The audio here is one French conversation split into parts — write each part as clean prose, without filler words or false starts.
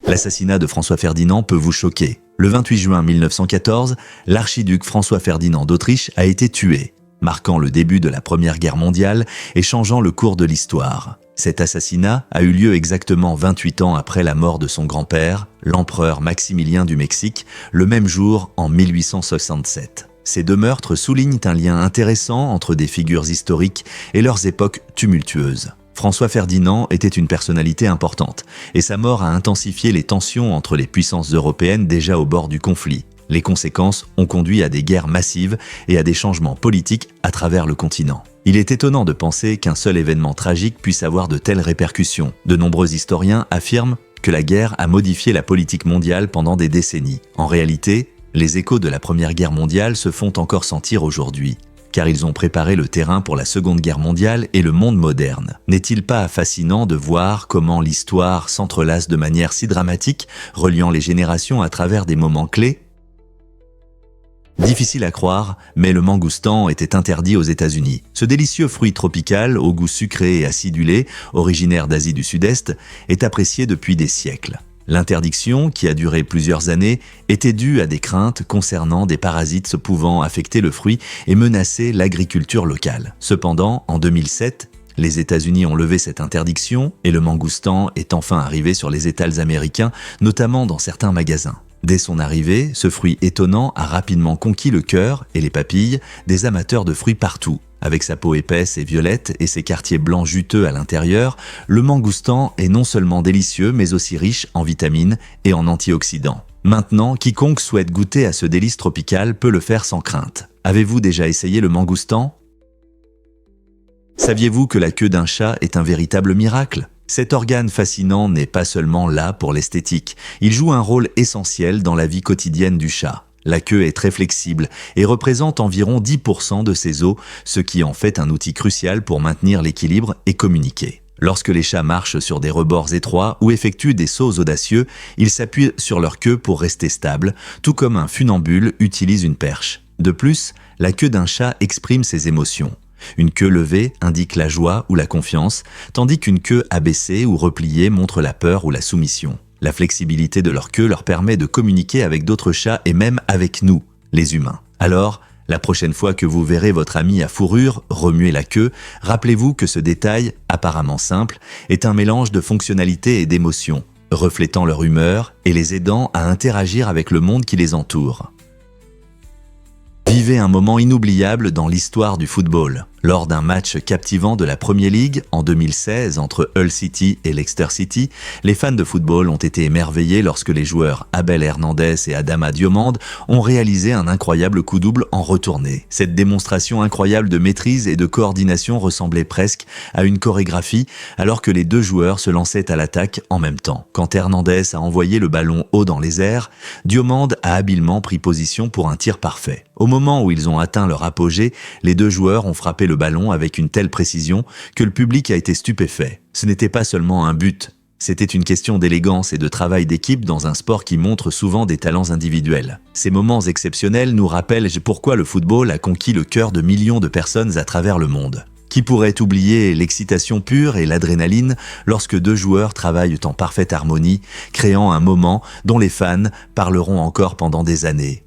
L'assassinat de François Ferdinand peut vous choquer. Le 28 juin 1914, l'archiduc François Ferdinand d'Autriche a été tué, marquant le début de la Première Guerre mondiale et changeant le cours de l'histoire. Cet assassinat a eu lieu exactement 28 ans après la mort de son grand-père, l'empereur Maximilien du Mexique, le même jour en 1867. Ces deux meurtres soulignent un lien intéressant entre des figures historiques et leurs époques tumultueuses. François Ferdinand était une personnalité importante, et sa mort a intensifié les tensions entre les puissances européennes déjà au bord du conflit. Les conséquences ont conduit à des guerres massives et à des changements politiques à travers le continent. Il est étonnant de penser qu'un seul événement tragique puisse avoir de telles répercussions. De nombreux historiens affirment que la guerre a modifié la politique mondiale pendant des décennies. En réalité, les échos de la Première Guerre mondiale se font encore sentir aujourd'hui, car ils ont préparé le terrain pour la Seconde Guerre mondiale et le monde moderne. N'est-il pas fascinant de voir comment l'histoire s'entrelace de manière si dramatique, reliant les générations à travers des moments clés ? Difficile à croire, mais le mangoustan était interdit aux États-Unis. Ce délicieux fruit tropical, au goût sucré et acidulé, originaire d'Asie du Sud-Est, est apprécié depuis des siècles. L'interdiction, qui a duré plusieurs années, était due à des craintes concernant des parasites pouvant affecter le fruit et menacer l'agriculture locale. Cependant, en 2007, les États-Unis ont levé cette interdiction et le mangoustan est enfin arrivé sur les étals américains, notamment dans certains magasins. Dès son arrivée, ce fruit étonnant a rapidement conquis le cœur et les papilles des amateurs de fruits partout. Avec sa peau épaisse et violette et ses quartiers blancs juteux à l'intérieur, le mangoustan est non seulement délicieux mais aussi riche en vitamines et en antioxydants. Maintenant, quiconque souhaite goûter à ce délice tropical peut le faire sans crainte. Avez-vous déjà essayé le mangoustan ? Saviez-vous que la queue d'un chat est un véritable miracle ? Cet organe fascinant n'est pas seulement là pour l'esthétique, il joue un rôle essentiel dans la vie quotidienne du chat. La queue est très flexible et représente environ 10% de ses os, ce qui en fait un outil crucial pour maintenir l'équilibre et communiquer. Lorsque les chats marchent sur des rebords étroits ou effectuent des sauts audacieux, ils s'appuient sur leur queue pour rester stables, tout comme un funambule utilise une perche. De plus, la queue d'un chat exprime ses émotions. Une queue levée indique la joie ou la confiance, tandis qu'une queue abaissée ou repliée montre la peur ou la soumission. La flexibilité de leur queue leur permet de communiquer avec d'autres chats et même avec nous, les humains. Alors, la prochaine fois que vous verrez votre ami à fourrure remuer la queue, rappelez-vous que ce détail, apparemment simple, est un mélange de fonctionnalité et d'émotion, reflétant leur humeur et les aidant à interagir avec le monde qui les entoure. Vivez un moment inoubliable dans l'histoire du football. Lors d'un match captivant de la Premier League en 2016 entre Hull City et Leicester City, les fans de football ont été émerveillés lorsque les joueurs Abel Hernandez et Adama Diomande ont réalisé un incroyable coup double en retournée. Cette démonstration incroyable de maîtrise et de coordination ressemblait presque à une chorégraphie alors que les deux joueurs se lançaient à l'attaque en même temps. Quand Hernandez a envoyé le ballon haut dans les airs, Diomande a habilement pris position pour un tir parfait. Au moment où ils ont atteint leur apogée, les deux joueurs ont frappé le ballon avec une telle précision que le public a été stupéfait. Ce n'était pas seulement un but, c'était une question d'élégance et de travail d'équipe dans un sport qui montre souvent des talents individuels. Ces moments exceptionnels nous rappellent pourquoi le football a conquis le cœur de millions de personnes à travers le monde. Qui pourrait oublier l'excitation pure et l'adrénaline lorsque deux joueurs travaillent en parfaite harmonie, créant un moment dont les fans parleront encore pendant des années.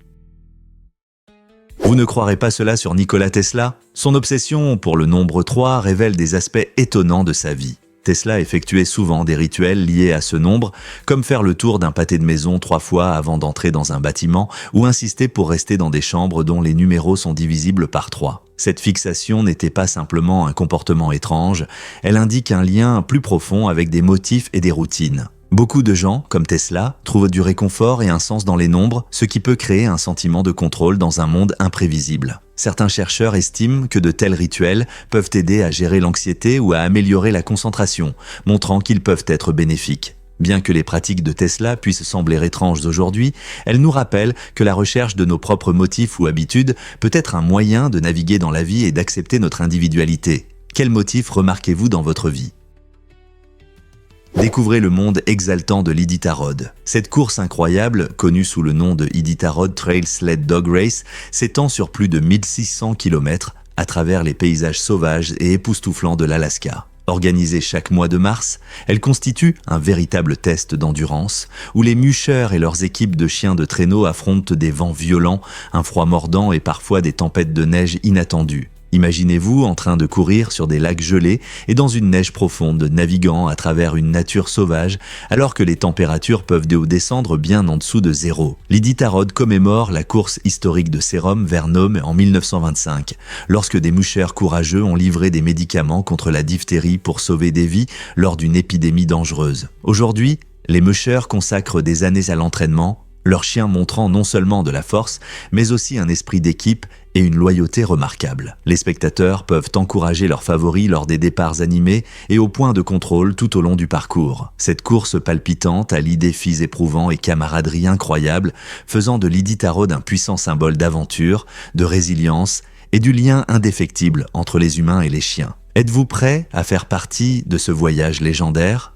Vous ne croirez pas cela sur Nikola Tesla ? Son obsession pour le nombre 3 révèle des aspects étonnants de sa vie. Tesla effectuait souvent des rituels liés à ce nombre, comme faire le tour d'un pâté de maison 3 fois avant d'entrer dans un bâtiment, ou insister pour rester dans des chambres dont les numéros sont divisibles par 3. Cette fixation n'était pas simplement un comportement étrange, elle indique un lien plus profond avec des motifs et des routines. Beaucoup de gens, comme Tesla, trouvent du réconfort et un sens dans les nombres, ce qui peut créer un sentiment de contrôle dans un monde imprévisible. Certains chercheurs estiment que de tels rituels peuvent aider à gérer l'anxiété ou à améliorer la concentration, montrant qu'ils peuvent être bénéfiques. Bien que les pratiques de Tesla puissent sembler étranges aujourd'hui, elles nous rappellent que la recherche de nos propres motifs ou habitudes peut être un moyen de naviguer dans la vie et d'accepter notre individualité. Quels motifs remarquez-vous dans votre vie ? Découvrez le monde exaltant de l'Iditarod. Cette course incroyable, connue sous le nom de Iditarod Trail Sled Dog Race, s'étend sur plus de 1600 km à travers les paysages sauvages et époustouflants de l'Alaska. Organisée chaque mois de mars, elle constitue un véritable test d'endurance où les mushers et leurs équipes de chiens de traîneau affrontent des vents violents, un froid mordant et parfois des tempêtes de neige inattendues. Imaginez-vous en train de courir sur des lacs gelés et dans une neige profonde, naviguant à travers une nature sauvage alors que les températures peuvent descendre bien en dessous de zéro. L'Iditarod commémore la course historique de sérum vers Nome en 1925, lorsque des mushers courageux ont livré des médicaments contre la diphtérie pour sauver des vies lors d'une épidémie dangereuse. Aujourd'hui, les mushers consacrent des années à l'entraînement, leurs chiens montrant non seulement de la force, mais aussi un esprit d'équipe et une loyauté remarquable. Les spectateurs peuvent encourager leurs favoris lors des départs animés et au point de contrôle tout au long du parcours. Cette course palpitante allie défis éprouvants et camaraderie incroyable, faisant de l'Iditarod un puissant symbole d'aventure, de résilience et du lien indéfectible entre les humains et les chiens. Êtes-vous prêt à faire partie de ce voyage légendaire ?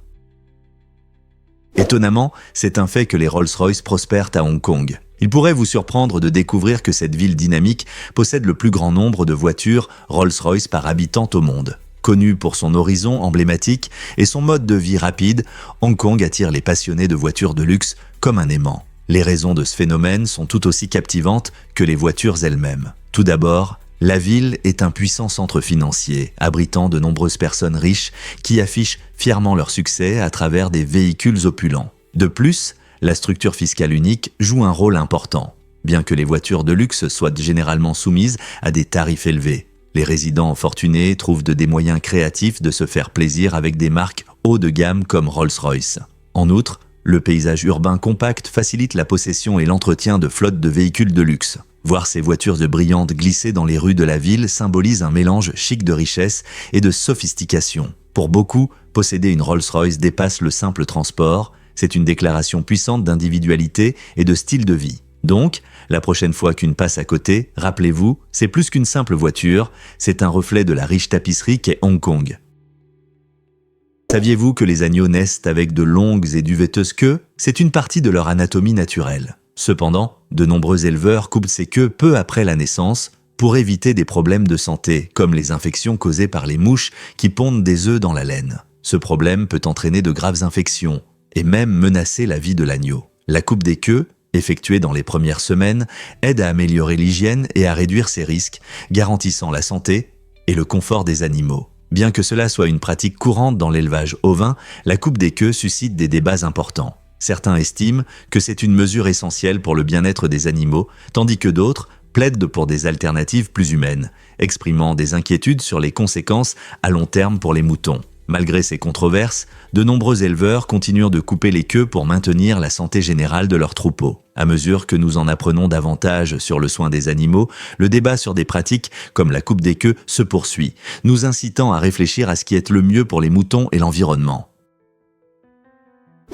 Étonnamment, c'est un fait que les Rolls-Royce prospèrent à Hong Kong. Il pourrait vous surprendre de découvrir que cette ville dynamique possède le plus grand nombre de voitures Rolls-Royce par habitant au monde. Connu pour son horizon emblématique et son mode de vie rapide, Hong Kong attire les passionnés de voitures de luxe comme un aimant. Les raisons de ce phénomène sont tout aussi captivantes que les voitures elles-mêmes. Tout d'abord, la ville est un puissant centre financier, abritant de nombreuses personnes riches qui affichent fièrement leur succès à travers des véhicules opulents. De plus, la structure fiscale unique joue un rôle important. Bien que les voitures de luxe soient généralement soumises à des tarifs élevés, les résidents fortunés trouvent des moyens créatifs de se faire plaisir avec des marques haut de gamme comme Rolls-Royce. En outre, le paysage urbain compact facilite la possession et l'entretien de flottes de véhicules de luxe. Voir ces voitures brillantes glisser dans les rues de la ville symbolise un mélange chic de richesse et de sophistication. Pour beaucoup, posséder une Rolls-Royce dépasse le simple transport, c'est une déclaration puissante d'individualité et de style de vie. Donc, la prochaine fois qu'une passe à côté, rappelez-vous, c'est plus qu'une simple voiture, c'est un reflet de la riche tapisserie qu'est Hong Kong. Saviez-vous que les agneaux naissent avec de longues et duveteuses queues ? C'est une partie de leur anatomie naturelle. Cependant, de nombreux éleveurs coupent ces queues peu après la naissance pour éviter des problèmes de santé, comme les infections causées par les mouches qui pondent des œufs dans la laine. Ce problème peut entraîner de graves infections et même menacer la vie de l'agneau. La coupe des queues, effectuée dans les premières semaines, aide à améliorer l'hygiène et à réduire ces risques, garantissant la santé et le confort des animaux. Bien que cela soit une pratique courante dans l'élevage ovin, la coupe des queues suscite des débats importants. Certains estiment que c'est une mesure essentielle pour le bien-être des animaux, tandis que d'autres plaident pour des alternatives plus humaines, exprimant des inquiétudes sur les conséquences à long terme pour les moutons. Malgré ces controverses, de nombreux éleveurs continuent de couper les queues pour maintenir la santé générale de leurs troupeaux. À mesure que nous en apprenons davantage sur le soin des animaux, le débat sur des pratiques comme la coupe des queues se poursuit, nous incitant à réfléchir à ce qui est le mieux pour les moutons et l'environnement.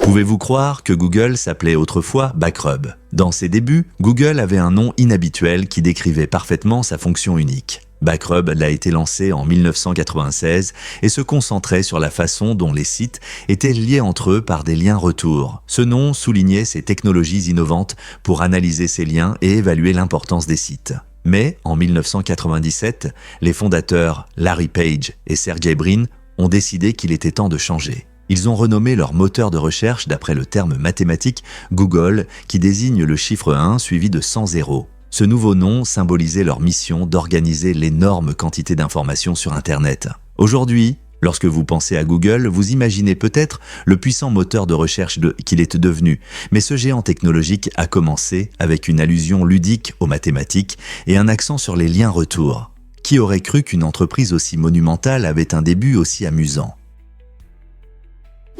Pouvez-vous croire que Google s'appelait autrefois Backrub ? Dans ses débuts, Google avait un nom inhabituel qui décrivait parfaitement sa fonction unique. Backrub a été lancé en 1996 et se concentrait sur la façon dont les sites étaient liés entre eux par des liens retour. Ce nom soulignait ces technologies innovantes pour analyser ces liens et évaluer l'importance des sites. Mais en 1997, les fondateurs Larry Page et Sergey Brin ont décidé qu'il était temps de changer. Ils ont renommé leur moteur de recherche d'après le terme mathématique Google, qui désigne le chiffre 1 suivi de 100 zéros. Ce nouveau nom symbolisait leur mission d'organiser l'énorme quantité d'informations sur Internet. Aujourd'hui, lorsque vous pensez à Google, vous imaginez peut-être le puissant moteur de recherche qu'il est devenu, mais ce géant technologique a commencé avec une allusion ludique aux mathématiques et un accent sur les liens retour. Qui aurait cru qu'une entreprise aussi monumentale avait un début aussi amusant ?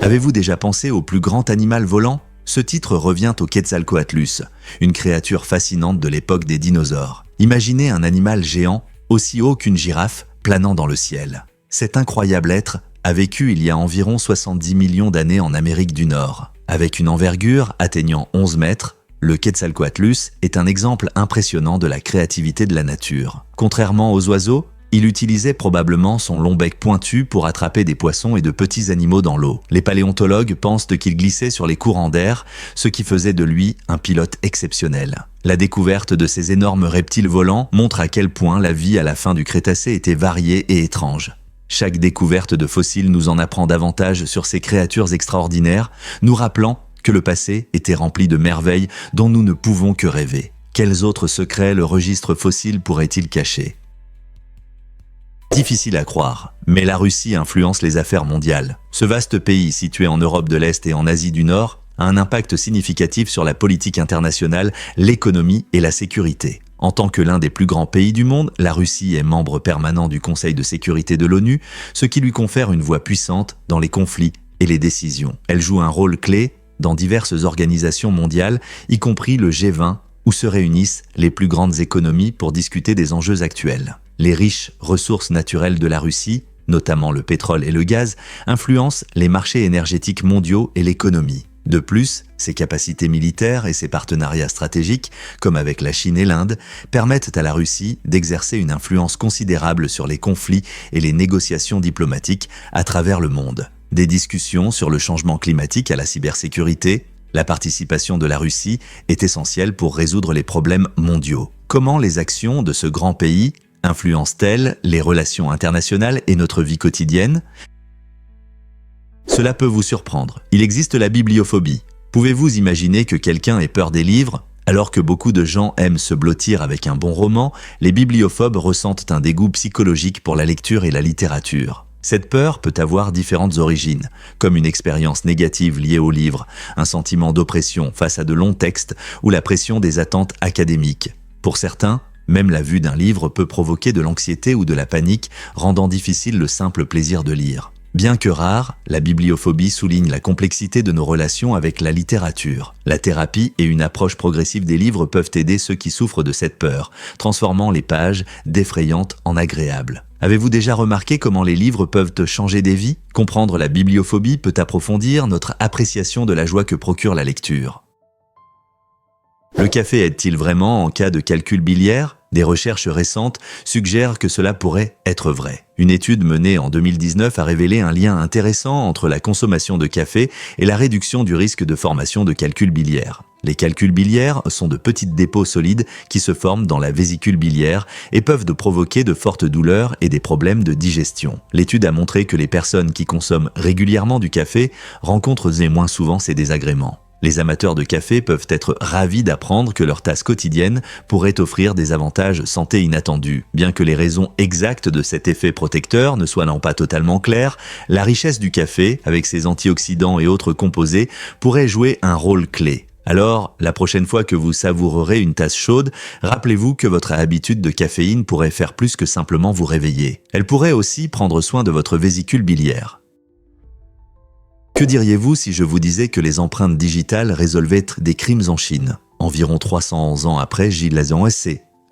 Avez-vous déjà pensé au plus grand animal volant ? Ce titre revient au Quetzalcoatlus, une créature fascinante de l'époque des dinosaures. Imaginez un animal géant, aussi haut qu'une girafe, planant dans le ciel. Cet incroyable être a vécu il y a environ 70 millions d'années en Amérique du Nord. Avec une envergure atteignant 11 mètres, le Quetzalcoatlus est un exemple impressionnant de la créativité de la nature. Contrairement aux oiseaux, il utilisait probablement son long bec pointu pour attraper des poissons et de petits animaux dans l'eau. Les paléontologues pensent qu'il glissait sur les courants d'air, ce qui faisait de lui un pilote exceptionnel. La découverte de ces énormes reptiles volants montre à quel point la vie à la fin du Crétacé était variée et étrange. Chaque découverte de fossiles nous en apprend davantage sur ces créatures extraordinaires, nous rappelant que le passé était rempli de merveilles dont nous ne pouvons que rêver. Quels autres secrets le registre fossile pourrait-il cacher ? Difficile à croire, mais la Russie influence les affaires mondiales. Ce vaste pays, situé en Europe de l'Est et en Asie du Nord, a un impact significatif sur la politique internationale, l'économie et la sécurité. En tant que l'un des plus grands pays du monde, la Russie est membre permanent du Conseil de sécurité de l'ONU, ce qui lui confère une voix puissante dans les conflits et les décisions. Elle joue un rôle clé dans diverses organisations mondiales, y compris le G20, où se réunissent les plus grandes économies pour discuter des enjeux actuels. Les riches ressources naturelles de la Russie, notamment le pétrole et le gaz, influencent les marchés énergétiques mondiaux et l'économie. De plus, ses capacités militaires et ses partenariats stratégiques, comme avec la Chine et l'Inde, permettent à la Russie d'exercer une influence considérable sur les conflits et les négociations diplomatiques à travers le monde. Des discussions sur le changement climatique à la cybersécurité, la participation de la Russie est essentielle pour résoudre les problèmes mondiaux. Comment les actions de ce grand pays influencent-elles les relations internationales et notre vie quotidienne ? Cela peut vous surprendre. Il existe la bibliophobie. Pouvez-vous imaginer que quelqu'un ait peur des livres ? Alors que beaucoup de gens aiment se blottir avec un bon roman, les bibliophobes ressentent un dégoût psychologique pour la lecture et la littérature. Cette peur peut avoir différentes origines, comme une expérience négative liée au livre, un sentiment d'oppression face à de longs textes ou la pression des attentes académiques. Pour certains, même la vue d'un livre peut provoquer de l'anxiété ou de la panique, rendant difficile le simple plaisir de lire. Bien que rare, la bibliophobie souligne la complexité de nos relations avec la littérature. La thérapie et une approche progressive des livres peuvent aider ceux qui souffrent de cette peur, transformant les pages d'effrayantes en agréables. Avez-vous déjà remarqué comment les livres peuvent changer des vies ? Comprendre la bibliophobie peut approfondir notre appréciation de la joie que procure la lecture. Le café aide-t-il vraiment en cas de calcul biliaire ? Des recherches récentes suggèrent que cela pourrait être vrai. Une étude menée en 2019 a révélé un lien intéressant entre la consommation de café et la réduction du risque de formation de calcul biliaire. Les calculs biliaires sont de petites dépôts solides qui se forment dans la vésicule biliaire et peuvent provoquer de fortes douleurs et des problèmes de digestion. L'étude a montré que les personnes qui consomment régulièrement du café rencontrent moins souvent ces désagréments. Les amateurs de café peuvent être ravis d'apprendre que leur tasse quotidienne pourrait offrir des avantages santé inattendus. Bien que les raisons exactes de cet effet protecteur ne soient pas totalement claires, la richesse du café, avec ses antioxydants et autres composés, pourrait jouer un rôle clé. Alors, la prochaine fois que vous savourerez une tasse chaude, rappelez-vous que votre habitude de caféine pourrait faire plus que simplement vous réveiller. Elle pourrait aussi prendre soin de votre vésicule biliaire. Que diriez-vous si je vous disais que les empreintes digitales résolvaient des crimes en Chine ? Environ 300 ans après Xi.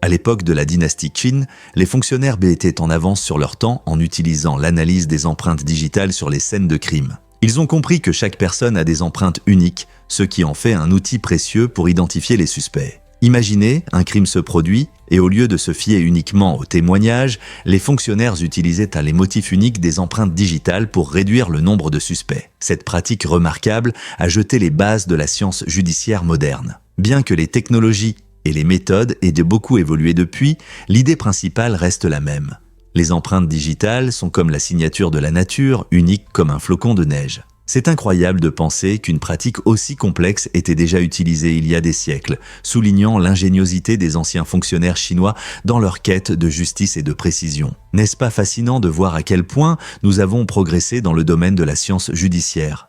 À l'époque de la dynastie Qin, les fonctionnaires étaient en avance sur leur temps en utilisant l'analyse des empreintes digitales sur les scènes de crime. Ils ont compris que chaque personne a des empreintes uniques, ce qui en fait un outil précieux pour identifier les suspects. Imaginez, un crime se produit, et au lieu de se fier uniquement aux témoignages, les fonctionnaires utilisaient les motifs uniques des empreintes digitales pour réduire le nombre de suspects. Cette pratique remarquable a jeté les bases de la science judiciaire moderne. Bien que les technologies et les méthodes aient beaucoup évolué depuis, l'idée principale reste la même. Les empreintes digitales sont comme la signature de la nature, unique comme un flocon de neige. C'est incroyable de penser qu'une pratique aussi complexe était déjà utilisée il y a des siècles, soulignant l'ingéniosité des anciens fonctionnaires chinois dans leur quête de justice et de précision. N'est-ce pas fascinant de voir à quel point nous avons progressé dans le domaine de la science judiciaire ?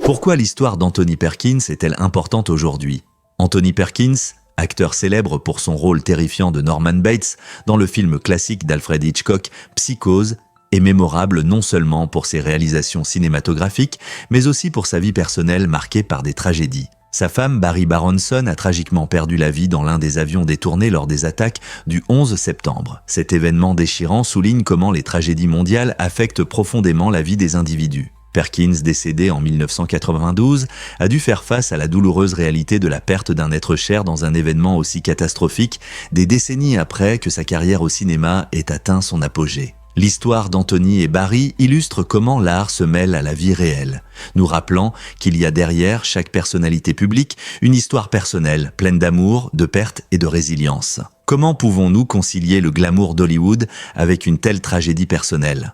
Pourquoi l'histoire d'Anthony Perkins est-elle importante aujourd'hui ? Anthony Perkins, acteur célèbre pour son rôle terrifiant de Norman Bates dans le film classique d'Alfred Hitchcock, Psychose, est mémorable non seulement pour ses réalisations cinématographiques, mais aussi pour sa vie personnelle marquée par des tragédies. Sa femme, Barry Baronson, a tragiquement perdu la vie dans l'un des avions détournés lors des attaques du 11 septembre. Cet événement déchirant souligne comment les tragédies mondiales affectent profondément la vie des individus. Perkins, décédé en 1992, a dû faire face à la douloureuse réalité de la perte d'un être cher dans un événement aussi catastrophique, des décennies après que sa carrière au cinéma ait atteint son apogée. L'histoire d'Anthony et Barry illustre comment l'art se mêle à la vie réelle, nous rappelant qu'il y a derrière chaque personnalité publique une histoire personnelle, pleine d'amour, de perte et de résilience. Comment pouvons-nous concilier le glamour d'Hollywood avec une telle tragédie personnelle?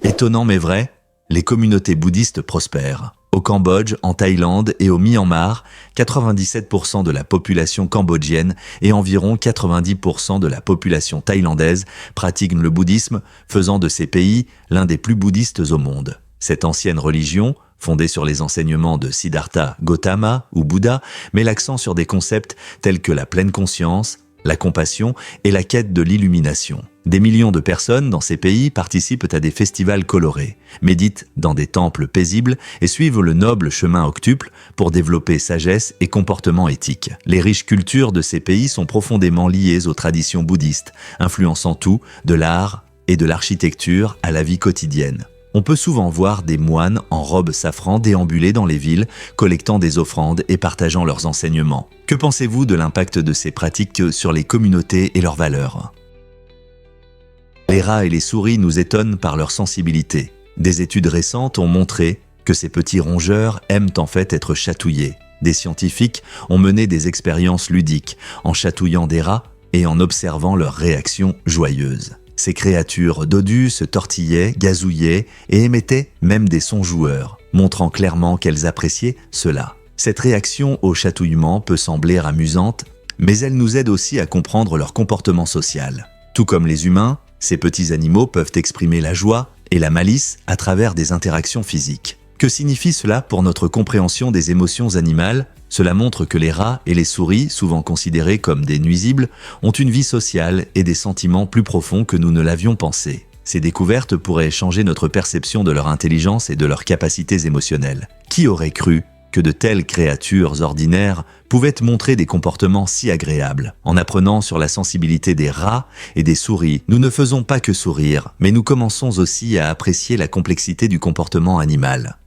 Étonnant mais vrai, les communautés bouddhistes prospèrent. Au Cambodge, en Thaïlande et au Myanmar, 97% de la population cambodgienne et environ 90% de la population thaïlandaise pratiquent le bouddhisme, faisant de ces pays l'un des plus bouddhistes au monde. Cette ancienne religion, fondée sur les enseignements de Siddhartha Gautama ou Bouddha, met l'accent sur des concepts tels que la pleine conscience, la compassion et la quête de l'illumination. Des millions de personnes dans ces pays participent à des festivals colorés, méditent dans des temples paisibles et suivent le noble chemin octuple pour développer sagesse et comportement éthique. Les riches cultures de ces pays sont profondément liées aux traditions bouddhistes, influençant tout, de l'art et de l'architecture à la vie quotidienne. On peut souvent voir des moines en robe safran déambuler dans les villes, collectant des offrandes et partageant leurs enseignements. Que pensez-vous de l'impact de ces pratiques sur les communautés et leurs valeurs? Les rats et les souris nous étonnent par leur sensibilité. Des études récentes ont montré que ces petits rongeurs aiment en fait être chatouillés. Des scientifiques ont mené des expériences ludiques en chatouillant des rats et en observant leurs réactions joyeuses. Ces créatures dodues se tortillaient, gazouillaient et émettaient même des sons joueurs, montrant clairement qu'elles appréciaient cela. Cette réaction au chatouillement peut sembler amusante, mais elle nous aide aussi à comprendre leur comportement social. Tout comme les humains, ces petits animaux peuvent exprimer la joie et la malice à travers des interactions physiques. Que signifie cela pour notre compréhension des émotions animales? Cela montre que les rats et les souris, souvent considérés comme des nuisibles, ont une vie sociale et des sentiments plus profonds que nous ne l'avions pensé. Ces découvertes pourraient changer notre perception de leur intelligence et de leurs capacités émotionnelles. Qui aurait cru que de telles créatures ordinaires pouvaient montrer des comportements si agréables? En apprenant sur la sensibilité des rats et des souris, nous ne faisons pas que sourire, mais nous commençons aussi à apprécier la complexité du comportement animal.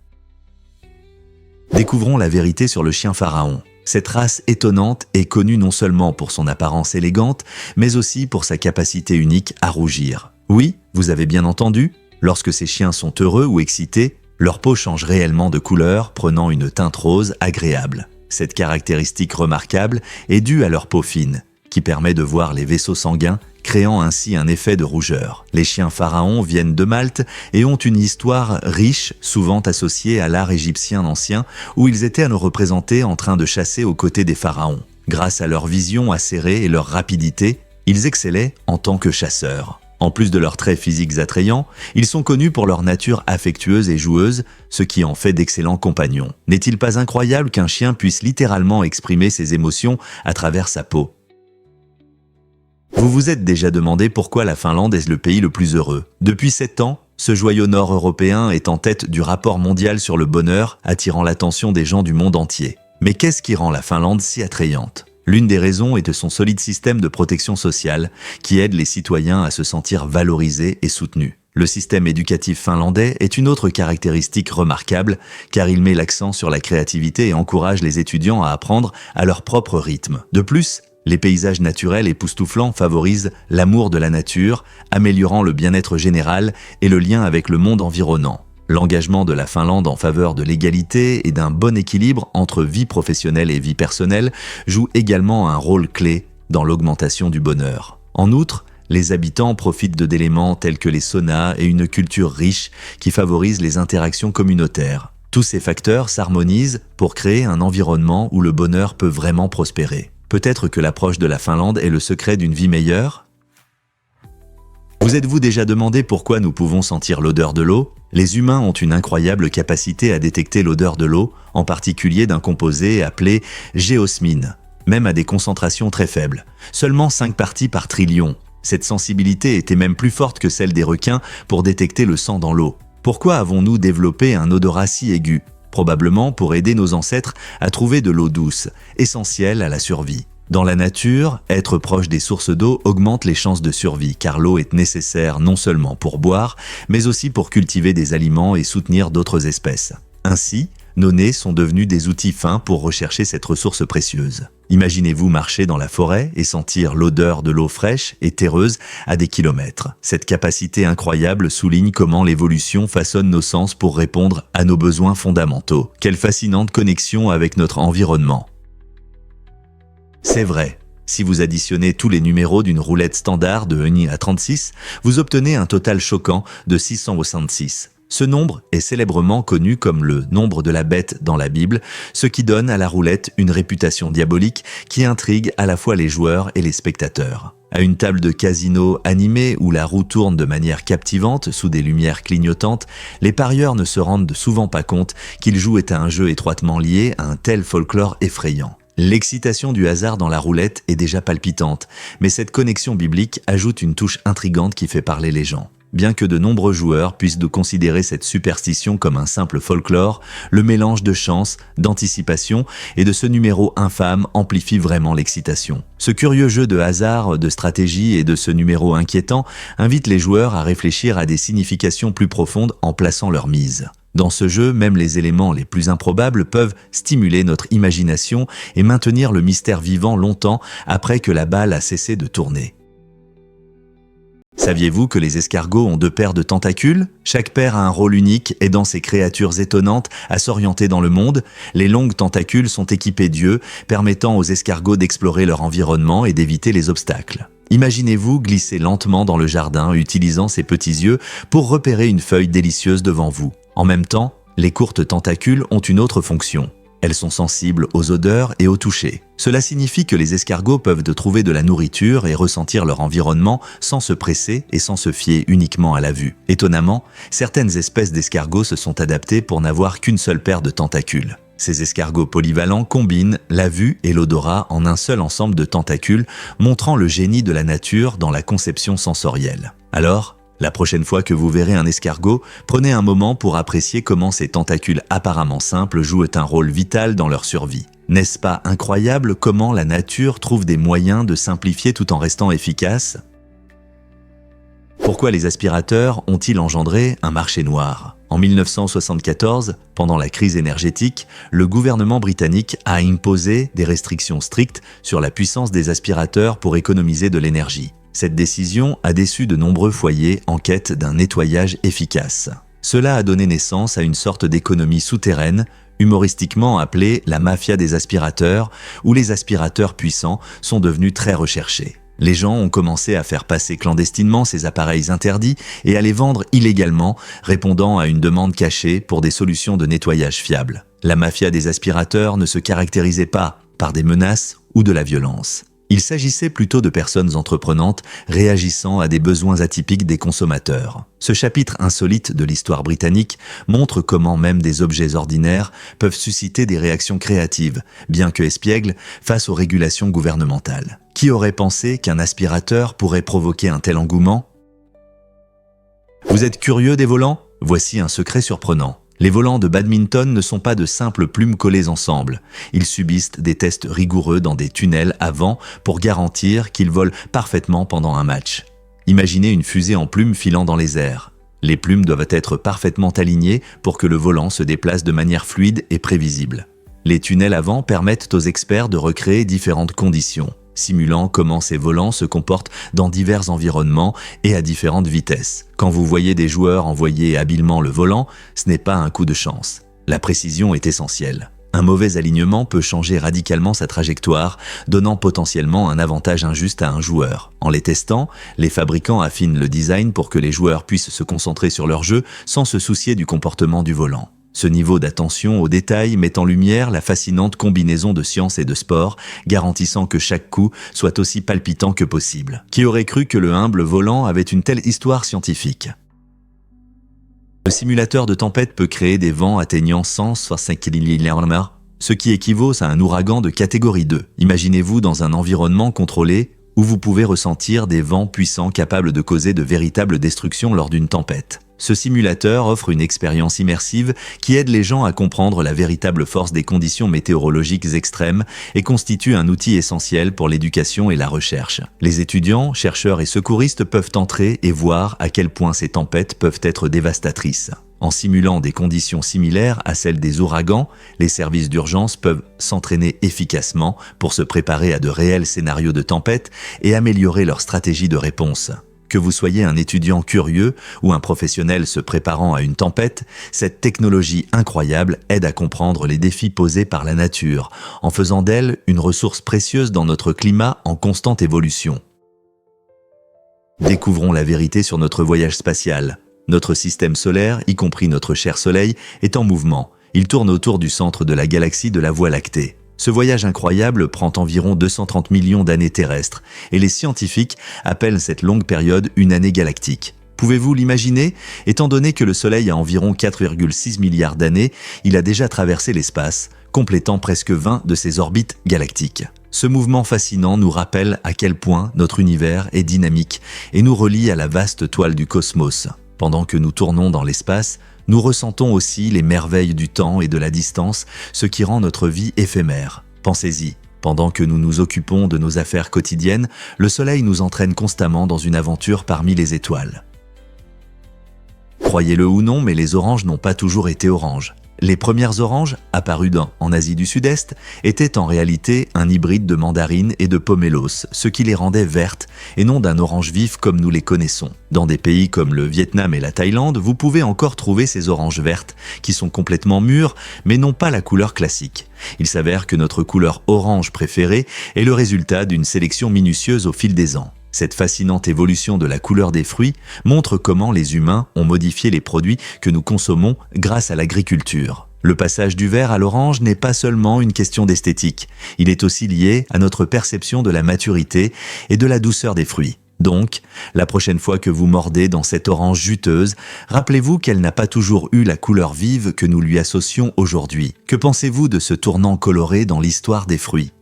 Découvrons la vérité sur le chien pharaon. Cette race étonnante est connue non seulement pour son apparence élégante, mais aussi pour sa capacité unique à rougir. Oui, vous avez bien entendu, lorsque ces chiens sont heureux ou excités, leur peau change réellement de couleur, prenant une teinte rose agréable. Cette caractéristique remarquable est due à leur peau fine, qui permet de voir les vaisseaux sanguins, créant ainsi un effet de rougeur. Les chiens pharaons viennent de Malte et ont une histoire riche, souvent associée à l'art égyptien ancien, où ils étaient à nous représenter en train de chasser aux côtés des pharaons. Grâce à leur vision acérée et leur rapidité, ils excellaient en tant que chasseurs. En plus de leurs traits physiques attrayants, ils sont connus pour leur nature affectueuse et joueuse, ce qui en fait d'excellents compagnons. N'est-il pas incroyable qu'un chien puisse littéralement exprimer ses émotions à travers sa peau? Vous vous êtes déjà demandé pourquoi la Finlande est le pays le plus heureux. Depuis 7 ans, ce joyau nord-européen est en tête du rapport mondial sur le bonheur, attirant l'attention des gens du monde entier. Mais qu'est-ce qui rend la Finlande si attrayante? L'une des raisons est de son solide système de protection sociale qui aide les citoyens à se sentir valorisés et soutenus. Le système éducatif finlandais est une autre caractéristique remarquable car il met l'accent sur la créativité et encourage les étudiants à apprendre à leur propre rythme. De plus, les paysages naturels époustouflants favorisent l'amour de la nature, améliorant le bien-être général et le lien avec le monde environnant. L'engagement de la Finlande en faveur de l'égalité et d'un bon équilibre entre vie professionnelle et vie personnelle joue également un rôle clé dans l'augmentation du bonheur. En outre, les habitants profitent d'éléments tels que les saunas et une culture riche qui favorise les interactions communautaires. Tous ces facteurs s'harmonisent pour créer un environnement où le bonheur peut vraiment prospérer. Peut-être que l'approche de la Finlande est le secret d'une vie meilleure? Vous êtes-vous déjà demandé pourquoi nous pouvons sentir l'odeur de l'eau? Les humains ont une incroyable capacité à détecter l'odeur de l'eau, en particulier d'un composé appelé géosmine, même à des concentrations très faibles. Seulement 5 parties par trillion. Cette sensibilité était même plus forte que celle des requins pour détecter le sang dans l'eau. Pourquoi avons-nous développé un odorat si aigu? Probablement pour aider nos ancêtres à trouver de l'eau douce, essentielle à la survie. Dans la nature, être proche des sources d'eau augmente les chances de survie car l'eau est nécessaire non seulement pour boire, mais aussi pour cultiver des aliments et soutenir d'autres espèces. Ainsi, nos nez sont devenus des outils fins pour rechercher cette ressource précieuse. Imaginez-vous marcher dans la forêt et sentir l'odeur de l'eau fraîche et terreuse à des kilomètres. Cette capacité incroyable souligne comment l'évolution façonne nos sens pour répondre à nos besoins fondamentaux. Quelle fascinante connexion avec notre environnement. C'est vrai, Si vous additionnez tous les numéros d'une roulette standard de 1 à 36, vous obtenez un total choquant de 666. Ce nombre est célèbrement connu comme le nombre de la bête dans la Bible, ce qui donne à la roulette une réputation diabolique qui intrigue à la fois les joueurs et les spectateurs. À une table de casino animée où la roue tourne de manière captivante sous des lumières clignotantes, les parieurs ne se rendent souvent pas compte qu'ils jouent à un jeu étroitement lié à un tel folklore effrayant. L'excitation du hasard dans la roulette est déjà palpitante, mais cette connexion biblique ajoute une touche intrigante qui fait parler les gens. Bien que de nombreux joueurs puissent considérer cette superstition comme un simple folklore, le mélange de chance, d'anticipation et de ce numéro infâme amplifie vraiment l'excitation. Ce curieux jeu de hasard, de stratégie et de ce numéro inquiétant invite les joueurs à réfléchir à des significations plus profondes en plaçant leur mise. Dans ce jeu, même les éléments les plus improbables peuvent stimuler notre imagination et maintenir le mystère vivant longtemps après que la balle a cessé de tourner. Saviez-vous que les escargots ont 2 paires de tentacules? Chaque paire a un rôle unique, aidant ces créatures étonnantes à s'orienter dans le monde. Les longues tentacules sont équipées d'yeux, permettant aux escargots d'explorer leur environnement et d'éviter les obstacles. Imaginez-vous glisser lentement dans le jardin, utilisant ces petits yeux pour repérer une feuille délicieuse devant vous. En même temps, les courtes tentacules ont une autre fonction. Elles sont sensibles aux odeurs et au toucher. Cela signifie que les escargots peuvent trouver de la nourriture et ressentir leur environnement sans se presser et sans se fier uniquement à la vue. Étonnamment, certaines espèces d'escargots se sont adaptées pour n'avoir qu'une seule paire de tentacules. Ces escargots polyvalents combinent la vue et l'odorat en un seul ensemble de tentacules, montrant le génie de la nature dans la conception sensorielle. Alors, la prochaine fois que vous verrez un escargot, prenez un moment pour apprécier comment ces tentacules apparemment simples jouent un rôle vital dans leur survie. N'est-ce pas incroyable comment la nature trouve des moyens de simplifier tout en restant efficace? Pourquoi les aspirateurs ont-ils engendré un marché noir? En 1974, pendant la crise énergétique, le gouvernement britannique a imposé des restrictions strictes sur la puissance des aspirateurs pour économiser de l'énergie. Cette décision a déçu de nombreux foyers en quête d'un nettoyage efficace. Cela a donné naissance à une sorte d'économie souterraine, humoristiquement appelée la mafia des aspirateurs, où les aspirateurs puissants sont devenus très recherchés. Les gens ont commencé à faire passer clandestinement ces appareils interdits et à les vendre illégalement, répondant à une demande cachée pour des solutions de nettoyage fiables. La mafia des aspirateurs ne se caractérisait pas par des menaces ou de la violence. Il s'agissait plutôt de personnes entreprenantes réagissant à des besoins atypiques des consommateurs. Ce chapitre insolite de l'histoire britannique montre comment même des objets ordinaires peuvent susciter des réactions créatives, bien que espiègles, face aux régulations gouvernementales. Qui aurait pensé qu'un aspirateur pourrait provoquer un tel engouement? Vous êtes curieux des volants? Voici un secret surprenant. Les volants de badminton ne sont pas de simples plumes collées ensemble. Ils subissent des tests rigoureux dans des tunnels à vent pour garantir qu'ils volent parfaitement pendant un match. Imaginez une fusée en plumes filant dans les airs. Les plumes doivent être parfaitement alignées pour que le volant se déplace de manière fluide et prévisible. Les tunnels à vent permettent aux experts de recréer différentes conditions, simulant comment ces volants se comportent dans divers environnements et à différentes vitesses. Quand vous voyez des joueurs envoyer habilement le volant, ce n'est pas un coup de chance. La précision est essentielle. Un mauvais alignement peut changer radicalement sa trajectoire, donnant potentiellement un avantage injuste à un joueur. En les testant, les fabricants affinent le design pour que les joueurs puissent se concentrer sur leur jeu sans se soucier du comportement du volant. Ce niveau d'attention aux détails met en lumière la fascinante combinaison de science et de sport, garantissant que chaque coup soit aussi palpitant que possible. Qui aurait cru que le humble volant avait une telle histoire scientifique? Le simulateur de tempête peut créer des vents atteignant 160 km/h, ce qui équivaut à un ouragan de catégorie 2. Imaginez-vous dans un environnement contrôlé où vous pouvez ressentir des vents puissants capables de causer de véritables destructions lors d'une tempête. Ce simulateur offre une expérience immersive qui aide les gens à comprendre la véritable force des conditions météorologiques extrêmes et constitue un outil essentiel pour l'éducation et la recherche. Les étudiants, chercheurs et secouristes peuvent entrer et voir à quel point ces tempêtes peuvent être dévastatrices. En simulant des conditions similaires à celles des ouragans, les services d'urgence peuvent s'entraîner efficacement pour se préparer à de réels scénarios de tempête et améliorer leur stratégie de réponse. Que vous soyez un étudiant curieux ou un professionnel se préparant à une tempête, cette technologie incroyable aide à comprendre les défis posés par la nature, en faisant d'elle une ressource précieuse dans notre climat en constante évolution. Découvrons la vérité sur notre voyage spatial. Notre système solaire, y compris notre cher Soleil, est en mouvement. Il tourne autour du centre de la galaxie de la Voie lactée. Ce voyage incroyable prend environ 230 millions d'années terrestres, et les scientifiques appellent cette longue période une année galactique. Pouvez-vous l'imaginer? Étant donné que le Soleil a environ 4,6 milliards d'années, il a déjà traversé l'espace, complétant presque 20 de ses orbites galactiques. Ce mouvement fascinant nous rappelle à quel point notre univers est dynamique et nous relie à la vaste toile du cosmos. Pendant que nous tournons dans l'espace, nous ressentons aussi les merveilles du temps et de la distance, ce qui rend notre vie éphémère. Pensez-y, pendant que nous nous occupons de nos affaires quotidiennes, le Soleil nous entraîne constamment dans une aventure parmi les étoiles. Croyez-le ou non, mais les oranges n'ont pas toujours été oranges. Les premières oranges, apparues en Asie du Sud-Est, étaient en réalité un hybride de mandarine et de pomelos, ce qui les rendait vertes et non d'un orange vif comme nous les connaissons. Dans des pays comme le Vietnam et la Thaïlande, vous pouvez encore trouver ces oranges vertes, qui sont complètement mûres, mais n'ont pas la couleur classique. Il s'avère que notre couleur orange préférée est le résultat d'une sélection minutieuse au fil des ans. Cette fascinante évolution de la couleur des fruits montre comment les humains ont modifié les produits que nous consommons grâce à l'agriculture. Le passage du vert à l'orange n'est pas seulement une question d'esthétique, il est aussi lié à notre perception de la maturité et de la douceur des fruits. Donc, la prochaine fois que vous mordez dans cette orange juteuse, rappelez-vous qu'elle n'a pas toujours eu la couleur vive que nous lui associons aujourd'hui. Que pensez-vous de ce tournant coloré dans l'histoire des fruits ?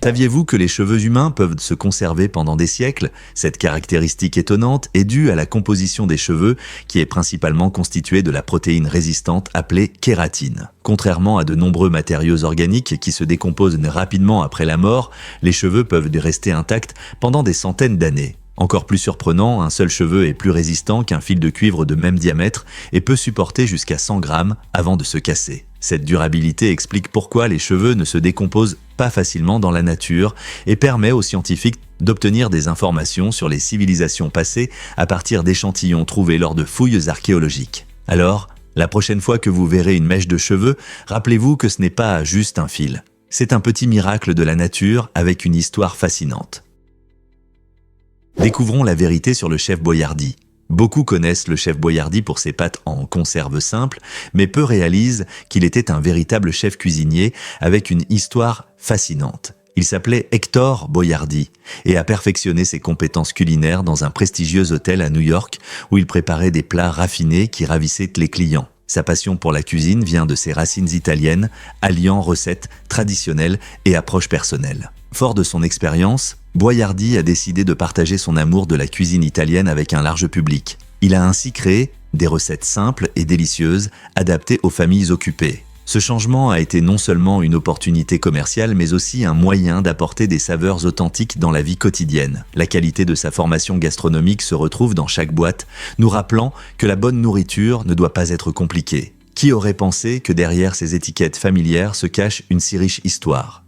Saviez-vous que les cheveux humains peuvent se conserver pendant des siècles? Cette caractéristique étonnante est due à la composition des cheveux qui est principalement constituée de la protéine résistante appelée kératine. Contrairement à de nombreux matériaux organiques qui se décomposent rapidement après la mort, les cheveux peuvent rester intacts pendant des centaines d'années. Encore plus surprenant, un seul cheveu est plus résistant qu'un fil de cuivre de même diamètre et peut supporter jusqu'à 100 grammes avant de se casser. Cette durabilité explique pourquoi les cheveux ne se décomposent pas facilement dans la nature et permet aux scientifiques d'obtenir des informations sur les civilisations passées à partir d'échantillons trouvés lors de fouilles archéologiques. Alors, la prochaine fois que vous verrez une mèche de cheveux, rappelez-vous que ce n'est pas juste un fil. C'est un petit miracle de la nature avec une histoire fascinante. Découvrons la vérité sur le chef Boyardee. Beaucoup connaissent le chef Boyardee pour ses pâtes en conserve simple, mais peu réalisent qu'il était un véritable chef cuisinier avec une histoire fascinante. Il s'appelait Hector Boyardee et a perfectionné ses compétences culinaires dans un prestigieux hôtel à New York où il préparait des plats raffinés qui ravissaient les clients. Sa passion pour la cuisine vient de ses racines italiennes, alliant recettes traditionnelles et approches personnelles. Fort de son expérience, Boyardee a décidé de partager son amour de la cuisine italienne avec un large public. Il a ainsi créé des recettes simples et délicieuses, adaptées aux familles occupées. Ce changement a été non seulement une opportunité commerciale, mais aussi un moyen d'apporter des saveurs authentiques dans la vie quotidienne. La qualité de sa formation gastronomique se retrouve dans chaque boîte, nous rappelant que la bonne nourriture ne doit pas être compliquée. Qui aurait pensé que derrière ces étiquettes familières se cache une si riche histoire ?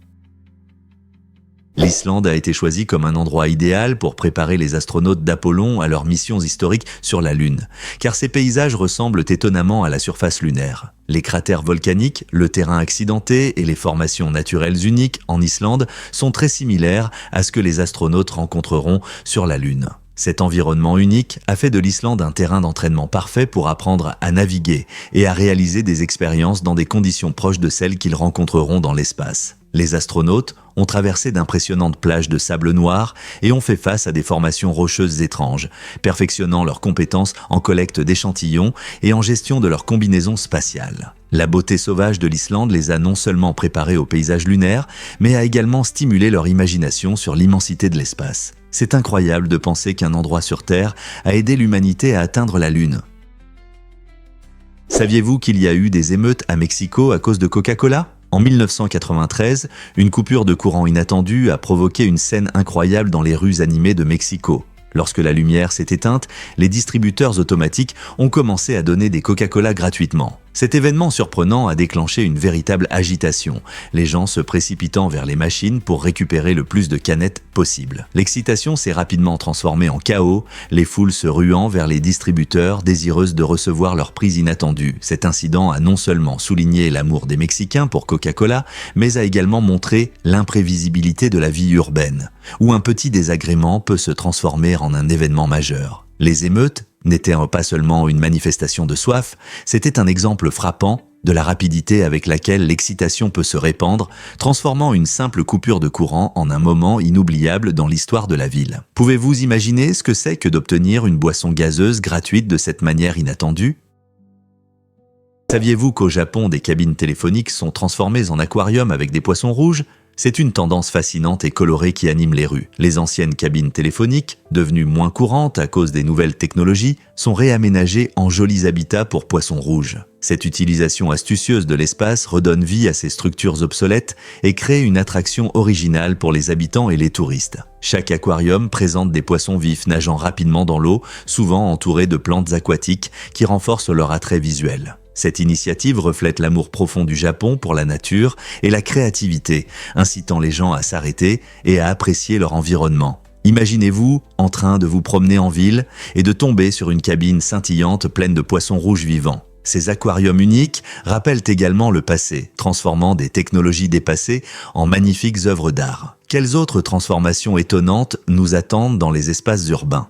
L'Islande a été choisie comme un endroit idéal pour préparer les astronautes d'Apollon à leurs missions historiques sur la Lune, car ces paysages ressemblent étonnamment à la surface lunaire. Les cratères volcaniques, le terrain accidenté et les formations naturelles uniques en Islande sont très similaires à ce que les astronautes rencontreront sur la Lune. Cet environnement unique a fait de l'Islande un terrain d'entraînement parfait pour apprendre à naviguer et à réaliser des expériences dans des conditions proches de celles qu'ils rencontreront dans l'espace. Les astronautes ont traversé d'impressionnantes plages de sable noir et ont fait face à des formations rocheuses étranges, perfectionnant leurs compétences en collecte d'échantillons et en gestion de leurs combinaisons spatiales. La beauté sauvage de l'Islande les a non seulement préparés au paysage lunaire, mais a également stimulé leur imagination sur l'immensité de l'espace. C'est incroyable de penser qu'un endroit sur Terre a aidé l'humanité à atteindre la Lune. Saviez-vous qu'il y a eu des émeutes à Mexico à cause de Coca-Cola ? En 1993, une coupure de courant inattendue a provoqué une scène incroyable dans les rues animées de Mexico. Lorsque la lumière s'est éteinte, les distributeurs automatiques ont commencé à donner des Coca-Cola gratuitement. Cet événement surprenant a déclenché une véritable agitation, les gens se précipitant vers les machines pour récupérer le plus de canettes possible. L'excitation s'est rapidement transformée en chaos, les foules se ruant vers les distributeurs désireuses de recevoir leur prise inattendue. Cet incident a non seulement souligné l'amour des Mexicains pour Coca-Cola, mais a également montré l'imprévisibilité de la vie urbaine, où un petit désagrément peut se transformer en un événement majeur. Les émeutes n'était pas seulement une manifestation de soif, c'était un exemple frappant de la rapidité avec laquelle l'excitation peut se répandre, transformant une simple coupure de courant en un moment inoubliable dans l'histoire de la ville. Pouvez-vous imaginer ce que c'est que d'obtenir une boisson gazeuse gratuite de cette manière inattendue ? Saviez-vous qu'au Japon, des cabines téléphoniques sont transformées en aquariums avec des poissons rouges ? C'est une tendance fascinante et colorée qui anime les rues. Les anciennes cabines téléphoniques, devenues moins courantes à cause des nouvelles technologies, sont réaménagées en jolis habitats pour poissons rouges. Cette utilisation astucieuse de l'espace redonne vie à ces structures obsolètes et crée une attraction originale pour les habitants et les touristes. Chaque aquarium présente des poissons vifs nageant rapidement dans l'eau, souvent entourés de plantes aquatiques qui renforcent leur attrait visuel. Cette initiative reflète l'amour profond du Japon pour la nature et la créativité, incitant les gens à s'arrêter et à apprécier leur environnement. Imaginez-vous en train de vous promener en ville et de tomber sur une cabine scintillante pleine de poissons rouges vivants. Ces aquariums uniques rappellent également le passé, transformant des technologies dépassées en magnifiques œuvres d'art. Quelles autres transformations étonnantes nous attendent dans les espaces urbains ?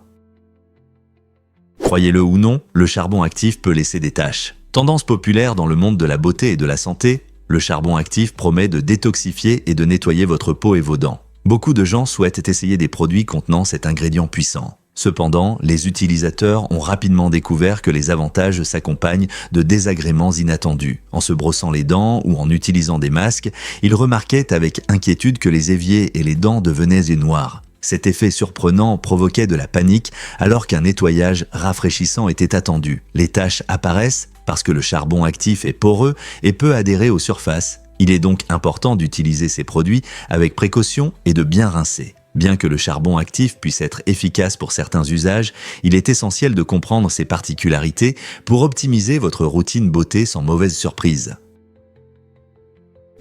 Croyez-le ou non, le charbon actif peut laisser des taches. Tendance populaire dans le monde de la beauté et de la santé, le charbon actif promet de détoxifier et de nettoyer votre peau et vos dents. Beaucoup de gens souhaitent essayer des produits contenant cet ingrédient puissant. Cependant, les utilisateurs ont rapidement découvert que les avantages s'accompagnent de désagréments inattendus. En se brossant les dents ou en utilisant des masques, ils remarquaient avec inquiétude que les éviers et les dents devenaient noirs. Cet effet surprenant provoquait de la panique alors qu'un nettoyage rafraîchissant était attendu. Les taches apparaissent parce que le charbon actif est poreux et peut adhérer aux surfaces. Il est donc important d'utiliser ces produits avec précaution et de bien rincer. Bien que le charbon actif puisse être efficace pour certains usages, il est essentiel de comprendre ses particularités pour optimiser votre routine beauté sans mauvaise surprise.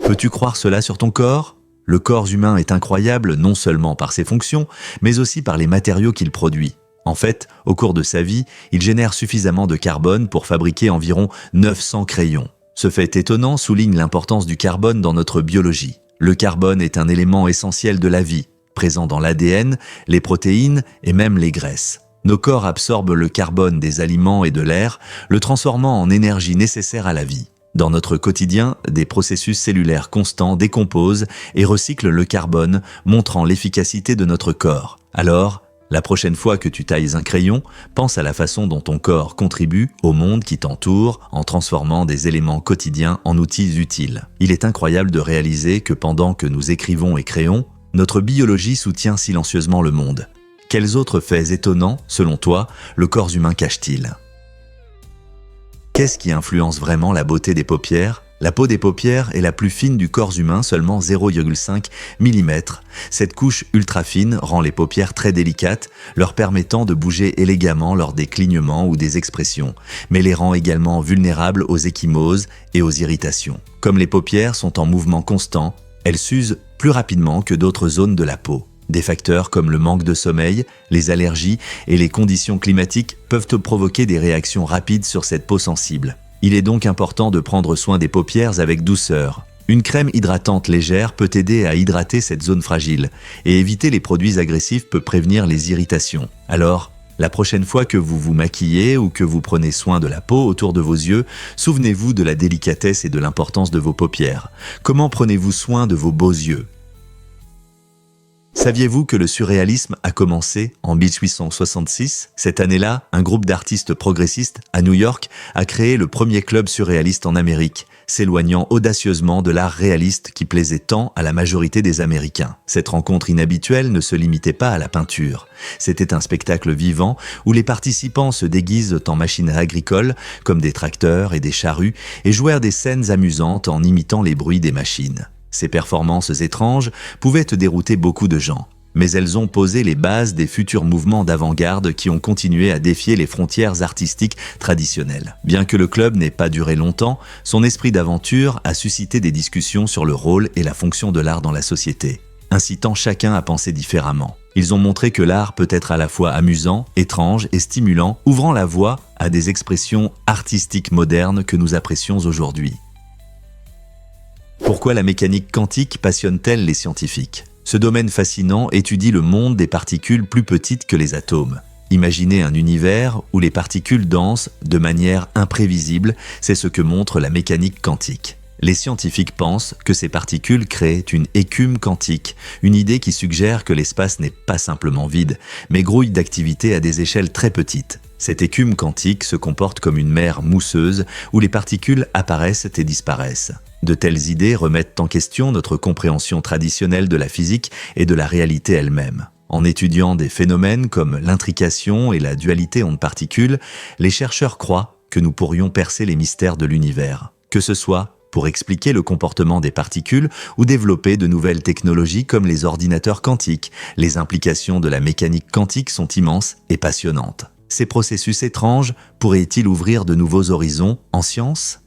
Peux-tu croire cela sur ton corps ? Le corps humain est incroyable non seulement par ses fonctions, mais aussi par les matériaux qu'il produit. En fait, au cours de sa vie, il génère suffisamment de carbone pour fabriquer environ 900 crayons. Ce fait étonnant souligne l'importance du carbone dans notre biologie. Le carbone est un élément essentiel de la vie, présent dans l'ADN, les protéines et même les graisses. Nos corps absorbent le carbone des aliments et de l'air, le transformant en énergie nécessaire à la vie. Dans notre quotidien, des processus cellulaires constants décomposent et recyclent le carbone, montrant l'efficacité de notre corps. Alors, la prochaine fois que tu tailles un crayon, pense à la façon dont ton corps contribue au monde qui t'entoure en transformant des éléments quotidiens en outils utiles. Il est incroyable de réaliser que pendant que nous écrivons et créons, notre biologie soutient silencieusement le monde. Quels autres faits étonnants, selon toi, le corps humain cache-t-il ? Qu'est-ce qui influence vraiment la beauté des paupières ? La peau des paupières est la plus fine du corps humain, seulement 0,5 mm. Cette couche ultra fine rend les paupières très délicates, leur permettant de bouger élégamment lors des clignements ou des expressions, mais les rend également vulnérables aux ecchymoses et aux irritations. Comme les paupières sont en mouvement constant, elles s'usent plus rapidement que d'autres zones de la peau. Des facteurs comme le manque de sommeil, les allergies et les conditions climatiques peuvent provoquer des réactions rapides sur cette peau sensible. Il est donc important de prendre soin des paupières avec douceur. Une crème hydratante légère peut aider à hydrater cette zone fragile et éviter les produits agressifs peut prévenir les irritations. Alors, la prochaine fois que vous vous maquillez ou que vous prenez soin de la peau autour de vos yeux, souvenez-vous de la délicatesse et de l'importance de vos paupières. Comment prenez-vous soin de vos beaux yeux ? Saviez-vous que le surréalisme a commencé en 1866 ? Cette année-là, un groupe d'artistes progressistes à New York a créé le premier club surréaliste en Amérique, s'éloignant audacieusement de l'art réaliste qui plaisait tant à la majorité des Américains. Cette rencontre inhabituelle ne se limitait pas à la peinture. C'était un spectacle vivant où les participants se déguisent en machinerie agricole, comme des tracteurs et des charrues, et jouèrent des scènes amusantes en imitant les bruits des machines. Ces performances étranges pouvaient dérouter beaucoup de gens. mais elles ont posé les bases des futurs mouvements d'avant-garde qui ont continué à défier les frontières artistiques traditionnelles. Bien que le club n'ait pas duré longtemps, son esprit d'aventure a suscité des discussions sur le rôle et la fonction de l'art dans la société, incitant chacun à penser différemment. Ils ont montré que l'art peut être à la fois amusant, étrange et stimulant, ouvrant la voie à des expressions artistiques modernes que nous apprécions aujourd'hui. Pourquoi la mécanique quantique passionne-t-elle les scientifiques ? Ce domaine fascinant étudie le monde des particules plus petites que les atomes. Imaginez un univers où les particules dansent de manière imprévisible, c'est ce que montre la mécanique quantique. Les scientifiques pensent que ces particules créent une écume quantique, une idée qui suggère que l'espace n'est pas simplement vide, mais grouille d'activité à des échelles très petites. Cette écume quantique se comporte comme une mer mousseuse où les particules apparaissent et disparaissent. De telles idées remettent en question notre compréhension traditionnelle de la physique et de la réalité elle-même. En étudiant des phénomènes comme l'intrication et la dualité ondes-particules, les chercheurs croient que nous pourrions percer les mystères de l'univers. Que ce soit pour expliquer le comportement des particules ou développer de nouvelles technologies comme les ordinateurs quantiques, les implications de la mécanique quantique sont immenses et passionnantes. Ces processus étranges pourraient-ils ouvrir de nouveaux horizons en science ?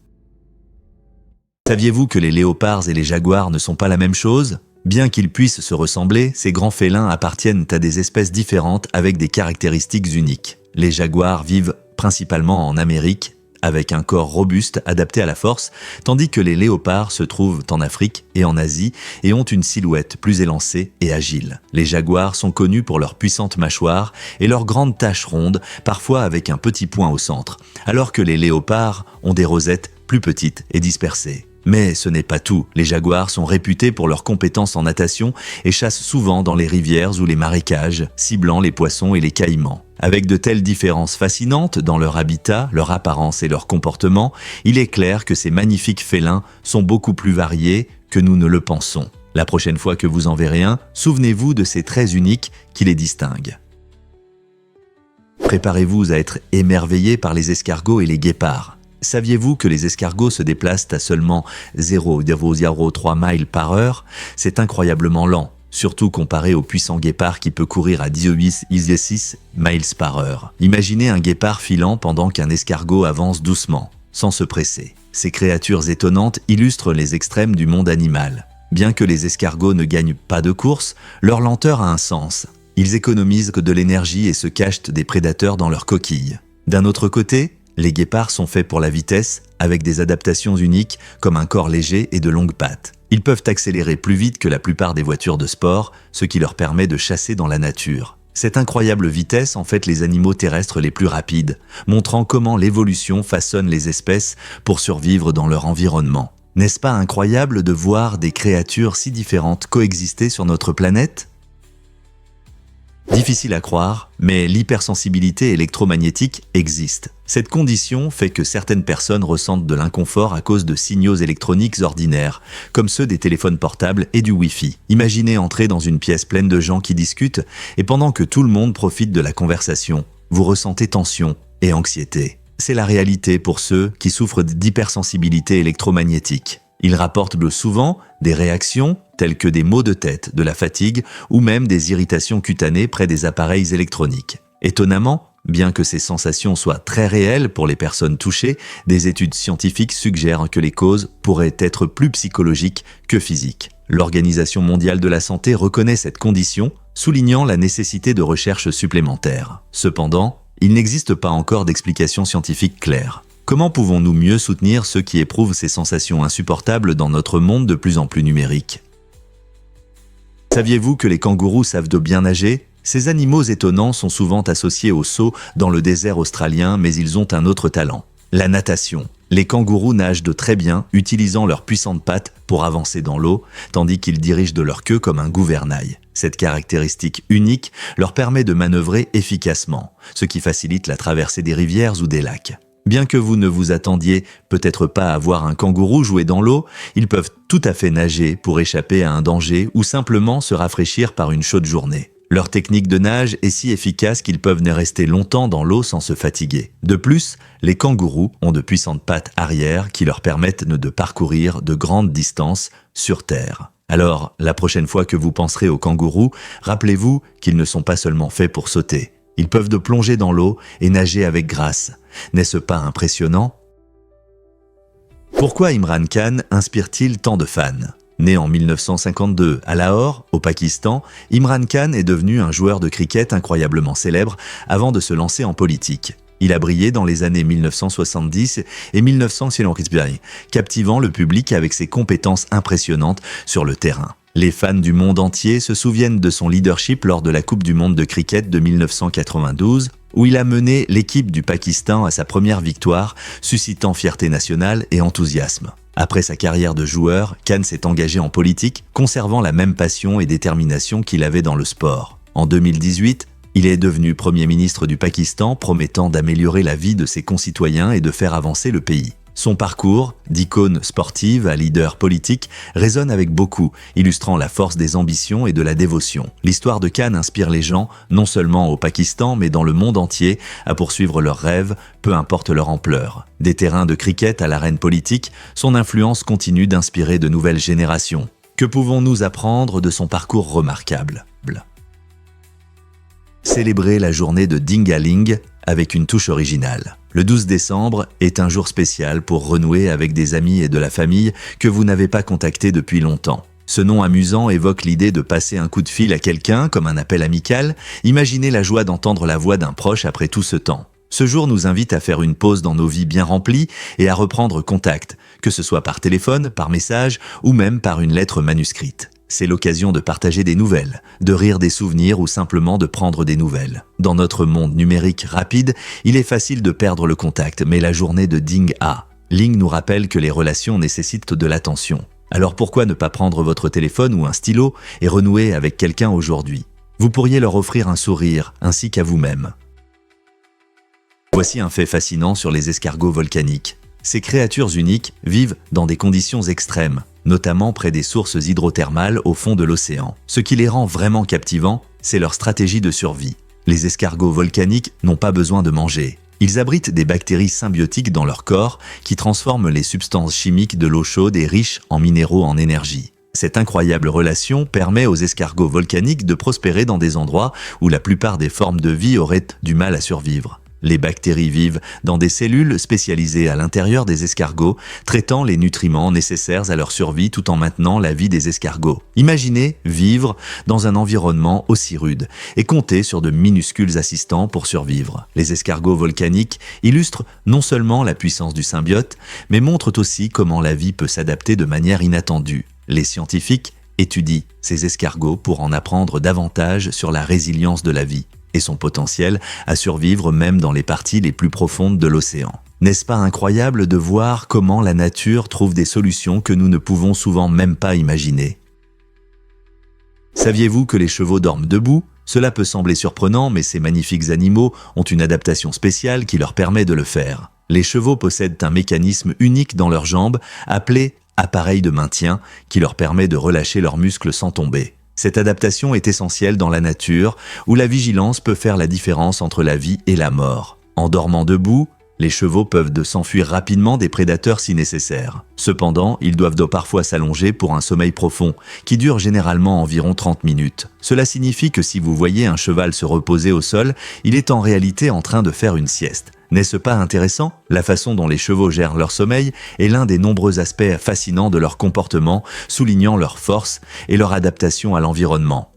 Saviez-vous que les léopards et les jaguars ne sont pas la même chose ? Bien qu'ils puissent se ressembler, ces grands félins appartiennent à des espèces différentes avec des caractéristiques uniques. Les jaguars vivent principalement en Amérique, avec un corps robuste adapté à la force, tandis que les léopards se trouvent en Afrique et en Asie et ont une silhouette plus élancée et agile. Les jaguars sont connus pour leurs puissantes mâchoires et leurs grandes taches rondes, parfois avec un petit point au centre, alors que les léopards ont des rosettes plus petites et dispersées. Mais ce n'est pas tout. Les jaguars sont réputés pour leurs compétences en natation et chassent souvent dans les rivières ou les marécages, ciblant les poissons et les caïmans. Avec de telles différences fascinantes dans leur habitat, leur apparence et leur comportement, il est clair que ces magnifiques félins sont beaucoup plus variés que nous ne le pensons. La prochaine fois que vous en verrez un, souvenez-vous de ces traits uniques qui les distinguent. Préparez-vous à être émerveillé par les escargots et les guépards. Saviez-vous que les escargots se déplacent à seulement 0,03 miles par heure ? C'est incroyablement lent, surtout comparé au puissant guépard qui peut courir à 18,6 miles par heure. Imaginez un guépard filant pendant qu'un escargot avance doucement, sans se presser. Ces créatures étonnantes illustrent les extrêmes du monde animal. Bien que les escargots ne gagnent pas de course, leur lenteur a un sens. Ils économisent de l'énergie et se cachent des prédateurs dans leurs coquilles. D'un autre côté, les guépards sont faits pour la vitesse, avec des adaptations uniques comme un corps léger et de longues pattes. Ils peuvent accélérer plus vite que la plupart des voitures de sport, ce qui leur permet de chasser dans la nature. Cette incroyable vitesse en fait les animaux terrestres les plus rapides, montrant comment l'évolution façonne les espèces pour survivre dans leur environnement. N'est-ce pas incroyable de voir des créatures si différentes coexister sur notre planète ? Difficile à croire, mais l'hypersensibilité électromagnétique existe. Cette condition fait que certaines personnes ressentent de l'inconfort à cause de signaux électroniques ordinaires, comme ceux des téléphones portables et du Wi-Fi. Imaginez entrer dans une pièce pleine de gens qui discutent, et pendant que tout le monde profite de la conversation, vous ressentez tension et anxiété. C'est la réalité pour ceux qui souffrent d'hypersensibilité électromagnétique. Ils rapportent souvent des réactions telles que des maux de tête, de la fatigue ou même des irritations cutanées près des appareils électroniques. Étonnamment, bien que ces sensations soient très réelles pour les personnes touchées, des études scientifiques suggèrent que les causes pourraient être plus psychologiques que physiques. L'Organisation mondiale de la santé reconnaît cette condition, soulignant la nécessité de recherches supplémentaires. Cependant, il n'existe pas encore d'explication scientifique claire. Comment pouvons-nous mieux soutenir ceux qui éprouvent ces sensations insupportables dans notre monde de plus en plus numérique ? Saviez-vous que les kangourous savent de bien nager ? Ces animaux étonnants sont souvent associés au saut dans le désert australien, mais ils ont un autre talent, la natation. Les kangourous nagent de très bien, utilisant leurs puissantes pattes pour avancer dans l'eau, tandis qu'ils dirigent de leur queue comme un gouvernail. Cette caractéristique unique leur permet de manœuvrer efficacement, ce qui facilite la traversée des rivières ou des lacs. Bien que vous ne vous attendiez peut-être pas à voir un kangourou jouer dans l'eau, ils peuvent tout à fait nager pour échapper à un danger ou simplement se rafraîchir par une chaude journée. Leur technique de nage est si efficace qu'ils peuvent rester longtemps dans l'eau sans se fatiguer. De plus, les kangourous ont de puissantes pattes arrière qui leur permettent de parcourir de grandes distances sur terre. Alors, la prochaine fois que vous penserez aux kangourous, rappelez-vous qu'ils ne sont pas seulement faits pour sauter. Ils peuvent de plonger dans l'eau et nager avec grâce. N'est-ce pas impressionnant? Pourquoi Imran Khan inspire-t-il tant de fans? Né en 1952 à Lahore, au Pakistan, Imran Khan est devenu un joueur de cricket incroyablement célèbre avant de se lancer en politique. Il a brillé dans les années 1970 et 1990, captivant le public avec ses compétences impressionnantes sur le terrain. Les fans du monde entier se souviennent de son leadership lors de la Coupe du monde de cricket de 1992, où il a mené l'équipe du Pakistan à sa première victoire, suscitant fierté nationale et enthousiasme. Après sa carrière de joueur, Khan s'est engagé en politique, conservant la même passion et détermination qu'il avait dans le sport. En 2018, il est devenu Premier ministre du Pakistan, promettant d'améliorer la vie de ses concitoyens et de faire avancer le pays. Son parcours, d'icône sportive à leader politique, résonne avec beaucoup, illustrant la force des ambitions et de la dévotion. L'histoire de Khan inspire les gens, non seulement au Pakistan, mais dans le monde entier, à poursuivre leurs rêves, peu importe leur ampleur. Des terrains de cricket à l'arène politique, son influence continue d'inspirer de nouvelles générations. Que pouvons-nous apprendre de son parcours remarquable? Célébrer la journée de Dingaling avec une touche originale. Le 12 décembre est un jour spécial pour renouer avec des amis et de la famille que vous n'avez pas contactés depuis longtemps. Ce nom amusant évoque l'idée de passer un coup de fil à quelqu'un comme un appel amical. Imaginez la joie d'entendre la voix d'un proche après tout ce temps. Ce jour nous invite à faire une pause dans nos vies bien remplies et à reprendre contact, que ce soit par téléphone, par message ou même par une lettre manuscrite. C'est l'occasion de partager des nouvelles, de rire des souvenirs ou simplement de prendre des nouvelles. Dans notre monde numérique rapide, il est facile de perdre le contact, mais la journée de Ling nous rappelle que les relations nécessitent de l'attention. Alors pourquoi ne pas prendre votre téléphone ou un stylo et renouer avec quelqu'un aujourd'hui? Vous pourriez leur offrir un sourire, ainsi qu'à vous-même. Voici un fait fascinant sur les escargots volcaniques. Ces créatures uniques vivent dans des conditions extrêmes, notamment près des sources hydrothermales au fond de l'océan. Ce qui les rend vraiment captivants, c'est leur stratégie de survie. Les escargots volcaniques n'ont pas besoin de manger. Ils abritent des bactéries symbiotiques dans leur corps qui transforment les substances chimiques de l'eau chaude et riches en minéraux en énergie. Cette incroyable relation permet aux escargots volcaniques de prospérer dans des endroits où la plupart des formes de vie auraient du mal à survivre. Les bactéries vivent dans des cellules spécialisées à l'intérieur des escargots, traitant les nutriments nécessaires à leur survie tout en maintenant la vie des escargots. Imaginez vivre dans un environnement aussi rude et compter sur de minuscules assistants pour survivre. Les escargots volcaniques illustrent non seulement la puissance du symbiote, mais montrent aussi comment la vie peut s'adapter de manière inattendue. Les scientifiques étudient ces escargots pour en apprendre davantage sur la résilience de la vie et son potentiel à survivre même dans les parties les plus profondes de l'océan. N'est-ce pas incroyable de voir comment la nature trouve des solutions que nous ne pouvons souvent même pas imaginer? Saviez-vous que les chevaux dorment debout? Cela peut sembler surprenant, mais ces magnifiques animaux ont une adaptation spéciale qui leur permet de le faire. Les chevaux possèdent un mécanisme unique dans leurs jambes, appelé appareil de maintien, qui leur permet de relâcher leurs muscles sans tomber. Cette adaptation est essentielle dans la nature, où la vigilance peut faire la différence entre la vie et la mort. En dormant debout, les chevaux peuvent s'enfuir rapidement des prédateurs si nécessaire. Cependant, ils doivent parfois s'allonger pour un sommeil profond, qui dure généralement environ 30 minutes. Cela signifie que si vous voyez un cheval se reposer au sol, il est en réalité en train de faire une sieste. N'est-ce pas intéressant? La façon dont les chevaux gèrent leur sommeil est l'un des nombreux aspects fascinants de leur comportement, soulignant leur force et leur adaptation à l'environnement.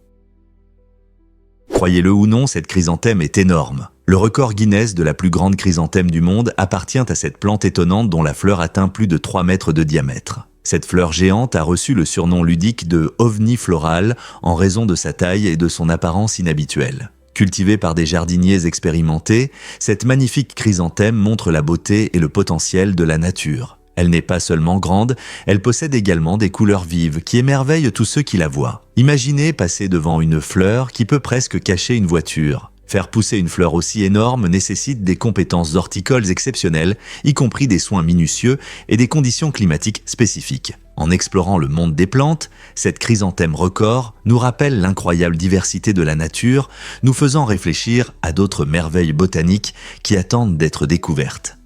Croyez-le ou non, cette chrysanthème est énorme. Le record Guinness de la plus grande chrysanthème du monde appartient à cette plante étonnante dont la fleur atteint plus de 3 mètres de diamètre. Cette fleur géante a reçu le surnom ludique de ovni floral en raison de sa taille et de son apparence inhabituelle. Cultivée par des jardiniers expérimentés, cette magnifique chrysanthème montre la beauté et le potentiel de la nature. Elle n'est pas seulement grande, elle possède également des couleurs vives qui émerveillent tous ceux qui la voient. Imaginez passer devant une fleur qui peut presque cacher une voiture. Faire pousser une fleur aussi énorme nécessite des compétences horticoles exceptionnelles, y compris des soins minutieux et des conditions climatiques spécifiques. En explorant le monde des plantes, cette chrysanthème record nous rappelle l'incroyable diversité de la nature, nous faisant réfléchir à d'autres merveilles botaniques qui attendent d'être découvertes.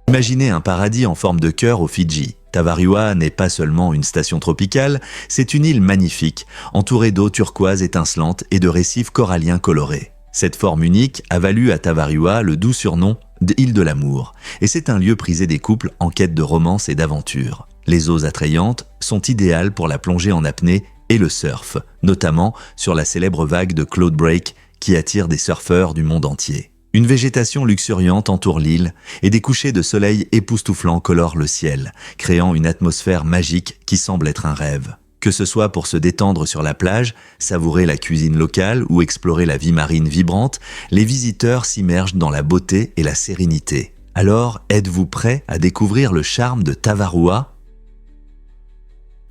Imaginez un paradis en forme de cœur aux Fidji. Tavarua n'est pas seulement une station tropicale, c'est une île magnifique, entourée d'eau turquoise étincelante et de récifs coralliens colorés. Cette forme unique a valu à Tavarua le doux surnom d'île de l'amour, et c'est un lieu prisé des couples en quête de romance et d'aventure. Les eaux attrayantes sont idéales pour la plongée en apnée et le surf, notamment sur la célèbre vague de Cloud Break qui attire des surfeurs du monde entier. Une végétation luxuriante entoure l'île et des couchers de soleil époustouflants colorent le ciel, créant une atmosphère magique qui semble être un rêve. Que ce soit pour se détendre sur la plage, savourer la cuisine locale ou explorer la vie marine vibrante, les visiteurs s'immergent dans la beauté et la sérénité. Alors, êtes-vous prêt à découvrir le charme de Tavarua ?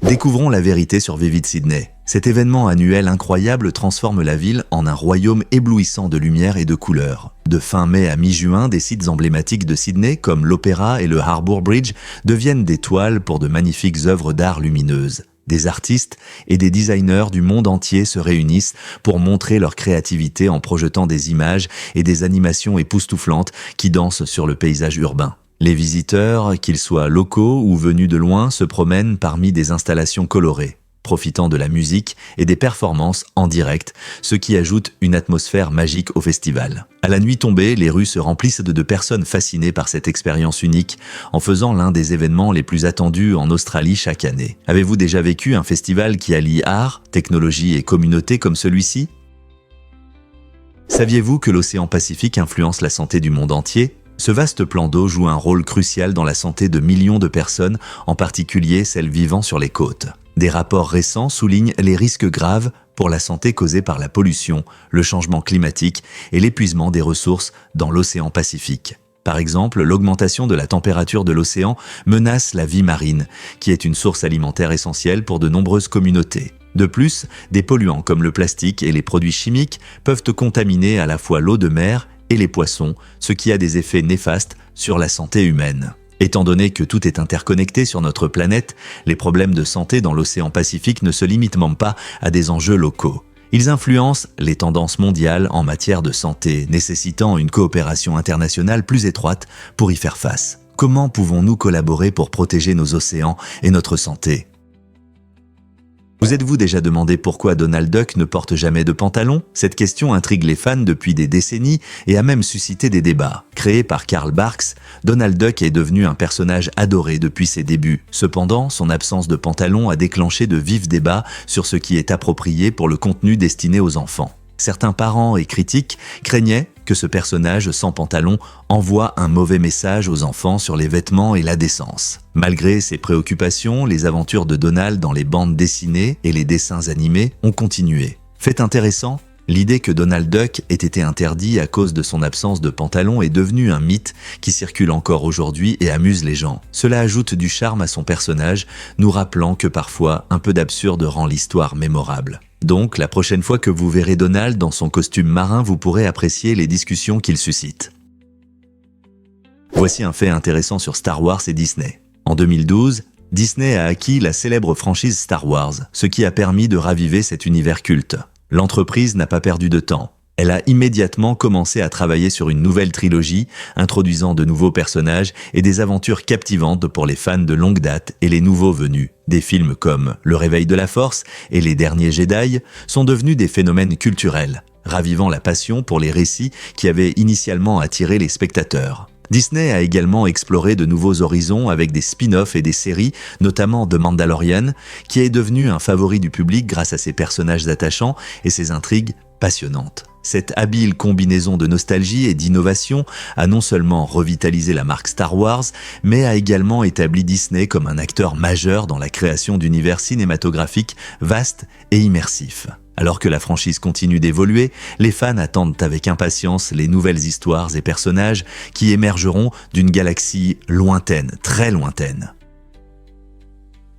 Découvrons la vérité sur Vivid Sydney. Cet événement annuel incroyable transforme la ville en un royaume éblouissant de lumière et de couleurs. De fin mai à mi-juin, des sites emblématiques de Sydney comme l'Opéra et le Harbour Bridge deviennent des toiles pour de magnifiques œuvres d'art lumineuses. Des artistes et des designers du monde entier se réunissent pour montrer leur créativité en projetant des images et des animations époustouflantes qui dansent sur le paysage urbain. Les visiteurs, qu'ils soient locaux ou venus de loin, se promènent parmi des installations colorées, profitant de la musique et des performances en direct, ce qui ajoute une atmosphère magique au festival. À la nuit tombée, les rues se remplissent de personnes fascinées par cette expérience unique, en faisant l'un des événements les plus attendus en Australie chaque année. Avez-vous déjà vécu un festival qui allie art, technologie et communauté comme celui-ci ? Saviez-vous que l'océan Pacifique influence la santé du monde entier ? Ce vaste plan d'eau joue un rôle crucial dans la santé de millions de personnes, en particulier celles vivant sur les côtes. Des rapports récents soulignent les risques graves pour la santé causés par la pollution, le changement climatique et l'épuisement des ressources dans l'océan Pacifique. Par exemple, l'augmentation de la température de l'océan menace la vie marine, qui est une source alimentaire essentielle pour de nombreuses communautés. De plus, des polluants comme le plastique et les produits chimiques peuvent contaminer à la fois l'eau de mer et les poissons, ce qui a des effets néfastes sur la santé humaine. Étant donné que tout est interconnecté sur notre planète, les problèmes de santé dans l'océan Pacifique ne se limitent même pas à des enjeux locaux. Ils influencent les tendances mondiales en matière de santé, nécessitant une coopération internationale plus étroite pour y faire face. Comment pouvons-nous collaborer pour protéger nos océans et notre santé ? Vous êtes-vous déjà demandé pourquoi Donald Duck ne porte jamais de pantalon ? Cette question intrigue les fans depuis des décennies et a même suscité des débats. Créé par Carl Barks, Donald Duck est devenu un personnage adoré depuis ses débuts. Cependant, son absence de pantalon a déclenché de vifs débats sur ce qui est approprié pour le contenu destiné aux enfants. Certains parents et critiques craignaient que ce personnage sans pantalon envoie un mauvais message aux enfants sur les vêtements et la décence. Malgré ces préoccupations, les aventures de Donald dans les bandes dessinées et les dessins animés ont continué. Fait intéressant, l'idée que Donald Duck ait été interdit à cause de son absence de pantalon est devenue un mythe qui circule encore aujourd'hui et amuse les gens. Cela ajoute du charme à son personnage, nous rappelant que parfois un peu d'absurde rend l'histoire mémorable. Donc, la prochaine fois que vous verrez Donald dans son costume marin, vous pourrez apprécier les discussions qu'il suscite. Voici un fait intéressant sur Star Wars et Disney. En 2012, Disney a acquis la célèbre franchise Star Wars, ce qui a permis de raviver cet univers culte. L'entreprise n'a pas perdu de temps. Elle a immédiatement commencé à travailler sur une nouvelle trilogie, introduisant de nouveaux personnages et des aventures captivantes pour les fans de longue date et les nouveaux venus. Des films comme Le Réveil de la Force et Les Derniers Jedi sont devenus des phénomènes culturels, ravivant la passion pour les récits qui avaient initialement attiré les spectateurs. Disney a également exploré de nouveaux horizons avec des spin-offs et des séries, notamment The Mandalorian, qui est devenu un favori du public grâce à ses personnages attachants et ses intrigues passionnantes. Cette habile combinaison de nostalgie et d'innovation a non seulement revitalisé la marque Star Wars, mais a également établi Disney comme un acteur majeur dans la création d'univers cinématographiques vastes et immersifs. Alors que la franchise continue d'évoluer, les fans attendent avec impatience les nouvelles histoires et personnages qui émergeront d'une galaxie lointaine, très lointaine.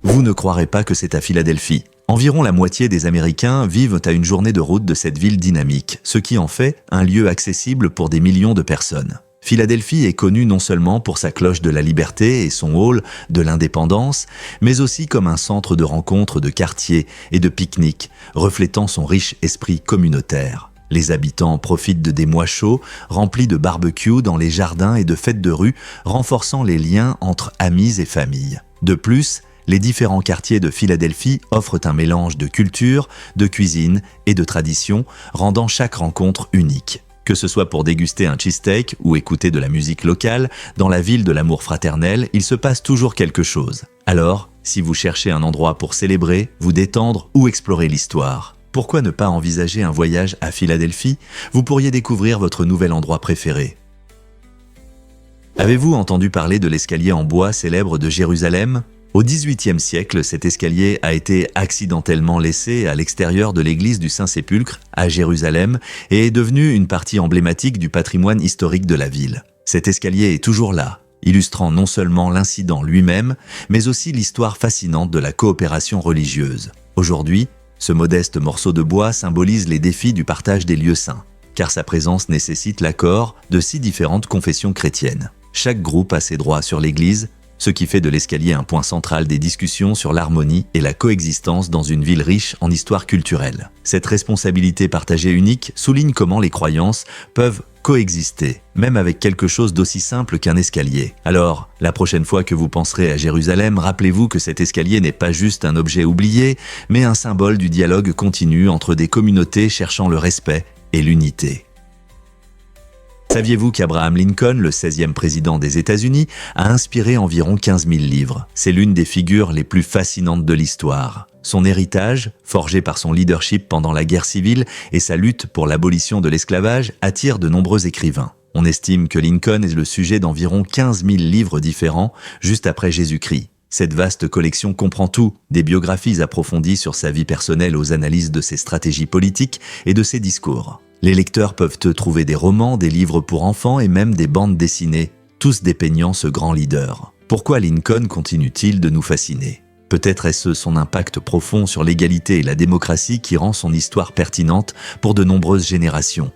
Vous ne croirez pas que c'est à Philadelphie. Environ la moitié des Américains vivent à une journée de route de cette ville dynamique, ce qui en fait un lieu accessible pour des millions de personnes. Philadelphie est connue non seulement pour sa cloche de la liberté et son hall de l'indépendance, mais aussi comme un centre de rencontres de quartiers et de pique-niques, reflétant son riche esprit communautaire. Les habitants profitent de des mois chauds, remplis de barbecues dans les jardins et de fêtes de rue, renforçant les liens entre amis et familles. De plus, les différents quartiers de Philadelphie offrent un mélange de culture, de cuisine et de tradition, rendant chaque rencontre unique. Que ce soit pour déguster un cheesesteak ou écouter de la musique locale, dans la ville de l'amour fraternel, il se passe toujours quelque chose. Alors, si vous cherchez un endroit pour célébrer, vous détendre ou explorer l'histoire, pourquoi ne pas envisager un voyage à Philadelphie? Vous pourriez découvrir votre nouvel endroit préféré. Avez-vous entendu parler de l'escalier en bois célèbre de Jérusalem? Au XVIIIe siècle, cet escalier a été accidentellement laissé à l'extérieur de l'église du Saint-Sépulcre, à Jérusalem, et est devenu une partie emblématique du patrimoine historique de la ville. Cet escalier est toujours là, illustrant non seulement l'incident lui-même, mais aussi l'histoire fascinante de la coopération religieuse. Aujourd'hui, ce modeste morceau de bois symbolise les défis du partage des lieux saints, car sa présence nécessite l'accord de 6 différentes confessions chrétiennes. Chaque groupe a ses droits sur l'église, ce qui fait de l'escalier un point central des discussions sur l'harmonie et la coexistence dans une ville riche en histoire culturelle. Cette responsabilité partagée unique souligne comment les croyances peuvent coexister, même avec quelque chose d'aussi simple qu'un escalier. Alors, la prochaine fois que vous penserez à Jérusalem, rappelez-vous que cet escalier n'est pas juste un objet oublié, mais un symbole du dialogue continu entre des communautés cherchant le respect et l'unité. Saviez-vous qu'Abraham Lincoln, le 16e président des États-Unis, a inspiré environ 15 000 livres? C'est l'une des figures les plus fascinantes de l'histoire. Son héritage, forgé par son leadership pendant la guerre civile et sa lutte pour l'abolition de l'esclavage, attire de nombreux écrivains. On estime que Lincoln est le sujet d'environ 15 000 livres différents, juste après Jésus-Christ. Cette vaste collection comprend tout, des biographies approfondies sur sa vie personnelle aux analyses de ses stratégies politiques et de ses discours. Les lecteurs peuvent trouver des romans, des livres pour enfants et même des bandes dessinées, tous dépeignant ce grand leader. Pourquoi Lincoln continue-t-il de nous fasciner? Peut-être est-ce son impact profond sur l'égalité et la démocratie qui rend son histoire pertinente pour de nombreuses générations.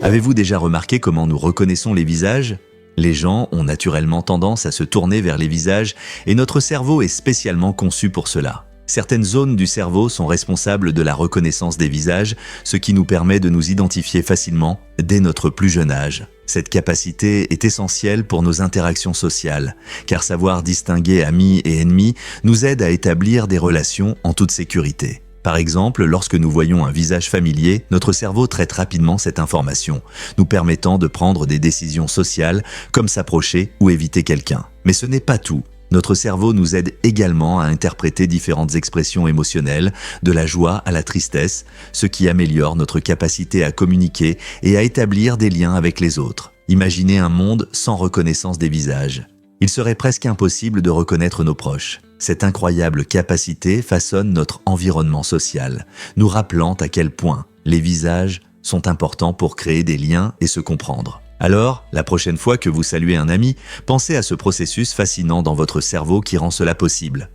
Avez-vous déjà remarqué comment nous reconnaissons les visages? Les gens ont naturellement tendance à se tourner vers les visages et notre cerveau est spécialement conçu pour cela. Certaines zones du cerveau sont responsables de la reconnaissance des visages, ce qui nous permet de nous identifier facilement dès notre plus jeune âge. Cette capacité est essentielle pour nos interactions sociales, car savoir distinguer amis et ennemis nous aide à établir des relations en toute sécurité. Par exemple, lorsque nous voyons un visage familier, notre cerveau traite rapidement cette information, nous permettant de prendre des décisions sociales comme s'approcher ou éviter quelqu'un. Mais ce n'est pas tout. Notre cerveau nous aide également à interpréter différentes expressions émotionnelles, de la joie à la tristesse, ce qui améliore notre capacité à communiquer et à établir des liens avec les autres. Imaginez un monde sans reconnaissance des visages. Il serait presque impossible de reconnaître nos proches. Cette incroyable capacité façonne notre environnement social, nous rappelant à quel point les visages sont importants pour créer des liens et se comprendre. Alors, la prochaine fois que vous saluez un ami, pensez à ce processus fascinant dans votre cerveau qui rend cela possible.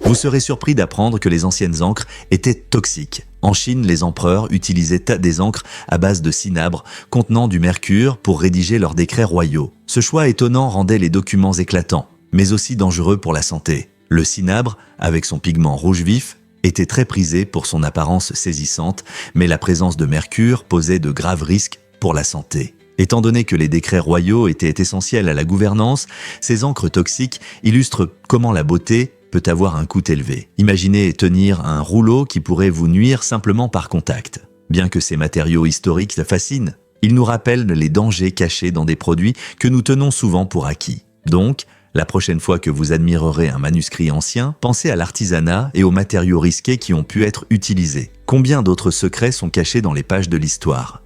Vous serez surpris d'apprendre que les anciennes encres étaient toxiques. En Chine, les empereurs utilisaient des encres à base de cinabre contenant du mercure pour rédiger leurs décrets royaux. Ce choix étonnant rendait les documents éclatants, mais aussi dangereux pour la santé. Le cinabre, avec son pigment rouge vif, était très prisé pour son apparence saisissante, mais la présence de mercure posait de graves risques pour la santé. Étant donné que les décrets royaux étaient essentiels à la gouvernance, ces encres toxiques illustrent comment la beauté peut avoir un coût élevé. Imaginez tenir un rouleau qui pourrait vous nuire simplement par contact. Bien que ces matériaux historiques fascinent, ils nous rappellent les dangers cachés dans des produits que nous tenons souvent pour acquis. Donc, la prochaine fois que vous admirerez un manuscrit ancien, pensez à l'artisanat et aux matériaux risqués qui ont pu être utilisés. Combien d'autres secrets sont cachés dans les pages de l'histoire?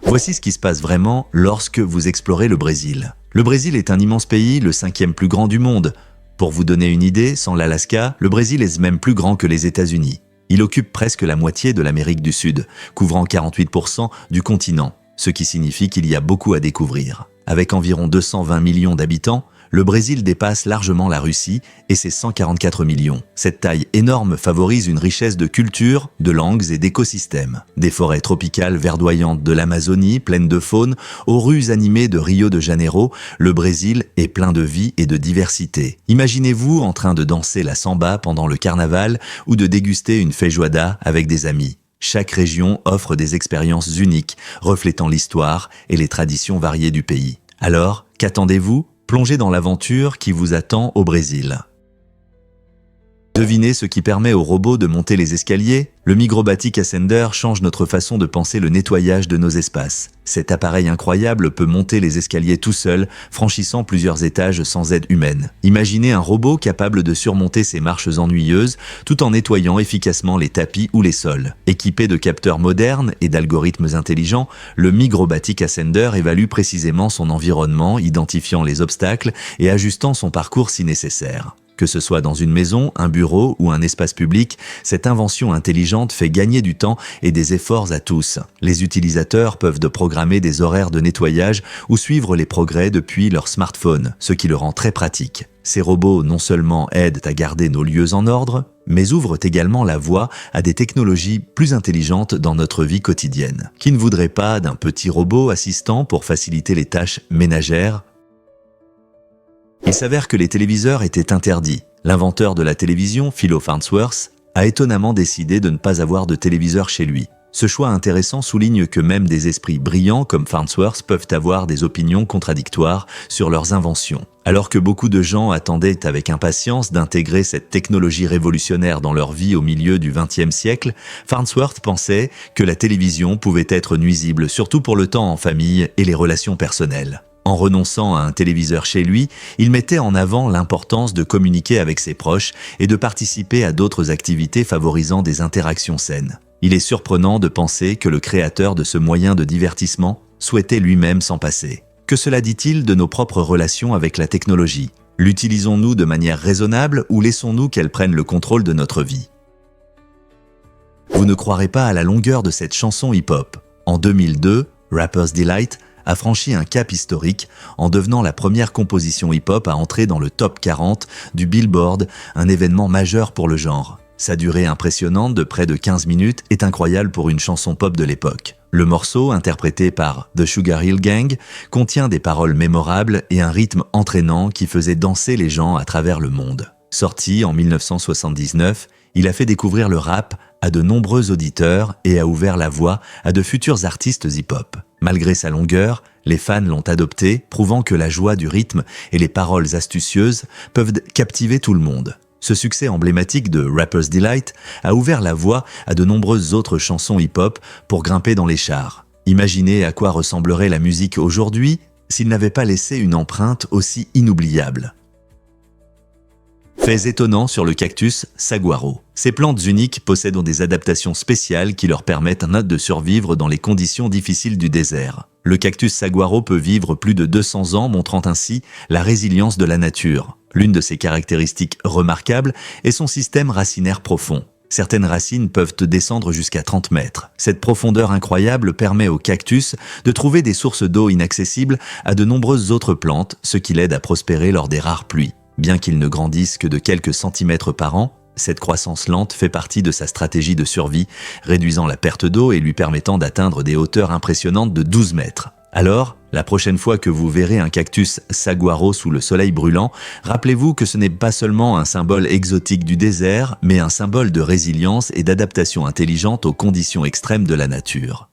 Voici ce qui se passe vraiment lorsque vous explorez le Brésil. Le Brésil est un immense pays, le 5e plus grand du monde. Pour vous donner une idée, sans l'Alaska, le Brésil est même plus grand que les États-Unis. Il occupe presque la moitié de l'Amérique du Sud, couvrant 48% du continent, ce qui signifie qu'il y a beaucoup à découvrir. Avec environ 220 millions d'habitants, le Brésil dépasse largement la Russie et ses 144 millions. Cette taille énorme favorise une richesse de cultures, de langues et d'écosystèmes. Des forêts tropicales verdoyantes de l'Amazonie, pleines de faune, aux rues animées de Rio de Janeiro, le Brésil est plein de vie et de diversité. Imaginez-vous en train de danser la samba pendant le carnaval ou de déguster une feijoada avec des amis. Chaque région offre des expériences uniques, reflétant l'histoire et les traditions variées du pays. Alors, qu'attendez-vous? Plongez dans l'aventure qui vous attend au Brésil. Devinez ce qui permet aux robots de monter les escaliers? Le Migrobatic Ascender change notre façon de penser le nettoyage de nos espaces. Cet appareil incroyable peut monter les escaliers tout seul, franchissant plusieurs étages sans aide humaine. Imaginez un robot capable de surmonter ces marches ennuyeuses tout en nettoyant efficacement les tapis ou les sols. Équipé de capteurs modernes et d'algorithmes intelligents, le Migrobatic Ascender évalue précisément son environnement, identifiant les obstacles et ajustant son parcours si nécessaire. Que ce soit dans une maison, un bureau ou un espace public, cette invention intelligente fait gagner du temps et des efforts à tous. Les utilisateurs peuvent programmer des horaires de nettoyage ou suivre les progrès depuis leur smartphone, ce qui le rend très pratique. Ces robots non seulement aident à garder nos lieux en ordre, mais ouvrent également la voie à des technologies plus intelligentes dans notre vie quotidienne. Qui ne voudrait pas d'un petit robot assistant pour faciliter les tâches ménagères ? Il s'avère que les téléviseurs étaient interdits. L'inventeur de la télévision, Philo Farnsworth, a étonnamment décidé de ne pas avoir de téléviseur chez lui. Ce choix intéressant souligne que même des esprits brillants comme Farnsworth peuvent avoir des opinions contradictoires sur leurs inventions. Alors que beaucoup de gens attendaient avec impatience d'intégrer cette technologie révolutionnaire dans leur vie au milieu du XXe siècle, Farnsworth pensait que la télévision pouvait être nuisible, surtout pour le temps en famille et les relations personnelles. En renonçant à un téléviseur chez lui, il mettait en avant l'importance de communiquer avec ses proches et de participer à d'autres activités favorisant des interactions saines. Il est surprenant de penser que le créateur de ce moyen de divertissement souhaitait lui-même s'en passer. Que cela dit-il de nos propres relations avec la technologie? L'utilisons-nous de manière raisonnable ou laissons-nous qu'elle prenne le contrôle de notre vie? Vous ne croirez pas à la longueur de cette chanson hip-hop. En 2002, Rapper's Delight a franchi un cap historique en devenant la première composition hip-hop à entrer dans le top 40 du Billboard, un événement majeur pour le genre. Sa durée impressionnante de près de 15 minutes est incroyable pour une chanson pop de l'époque. Le morceau, interprété par The Sugar Hill Gang, contient des paroles mémorables et un rythme entraînant qui faisait danser les gens à travers le monde. Sorti en 1979, il a fait découvrir le rap à de nombreux auditeurs et a ouvert la voie à de futurs artistes hip-hop. Malgré sa longueur, les fans l'ont adopté, prouvant que la joie du rythme et les paroles astucieuses peuvent captiver tout le monde. Ce succès emblématique de Rapper's Delight a ouvert la voie à de nombreuses autres chansons hip-hop pour grimper dans les charts. Imaginez à quoi ressemblerait la musique aujourd'hui s'il n'avait pas laissé une empreinte aussi inoubliable. Faits étonnants sur le cactus saguaro. Ces plantes uniques possèdent des adaptations spéciales qui leur permettent de survivre dans les conditions difficiles du désert. Le cactus saguaro peut vivre plus de 200 ans, montrant ainsi la résilience de la nature. L'une de ses caractéristiques remarquables est son système racinaire profond. Certaines racines peuvent descendre jusqu'à 30 mètres. Cette profondeur incroyable permet au cactus de trouver des sources d'eau inaccessibles à de nombreuses autres plantes, ce qui l'aide à prospérer lors des rares pluies. Bien qu'il ne grandisse que de quelques centimètres par an, cette croissance lente fait partie de sa stratégie de survie, réduisant la perte d'eau et lui permettant d'atteindre des hauteurs impressionnantes de 12 mètres. Alors, la prochaine fois que vous verrez un cactus saguaro sous le soleil brûlant, rappelez-vous que ce n'est pas seulement un symbole exotique du désert, mais un symbole de résilience et d'adaptation intelligente aux conditions extrêmes de la nature.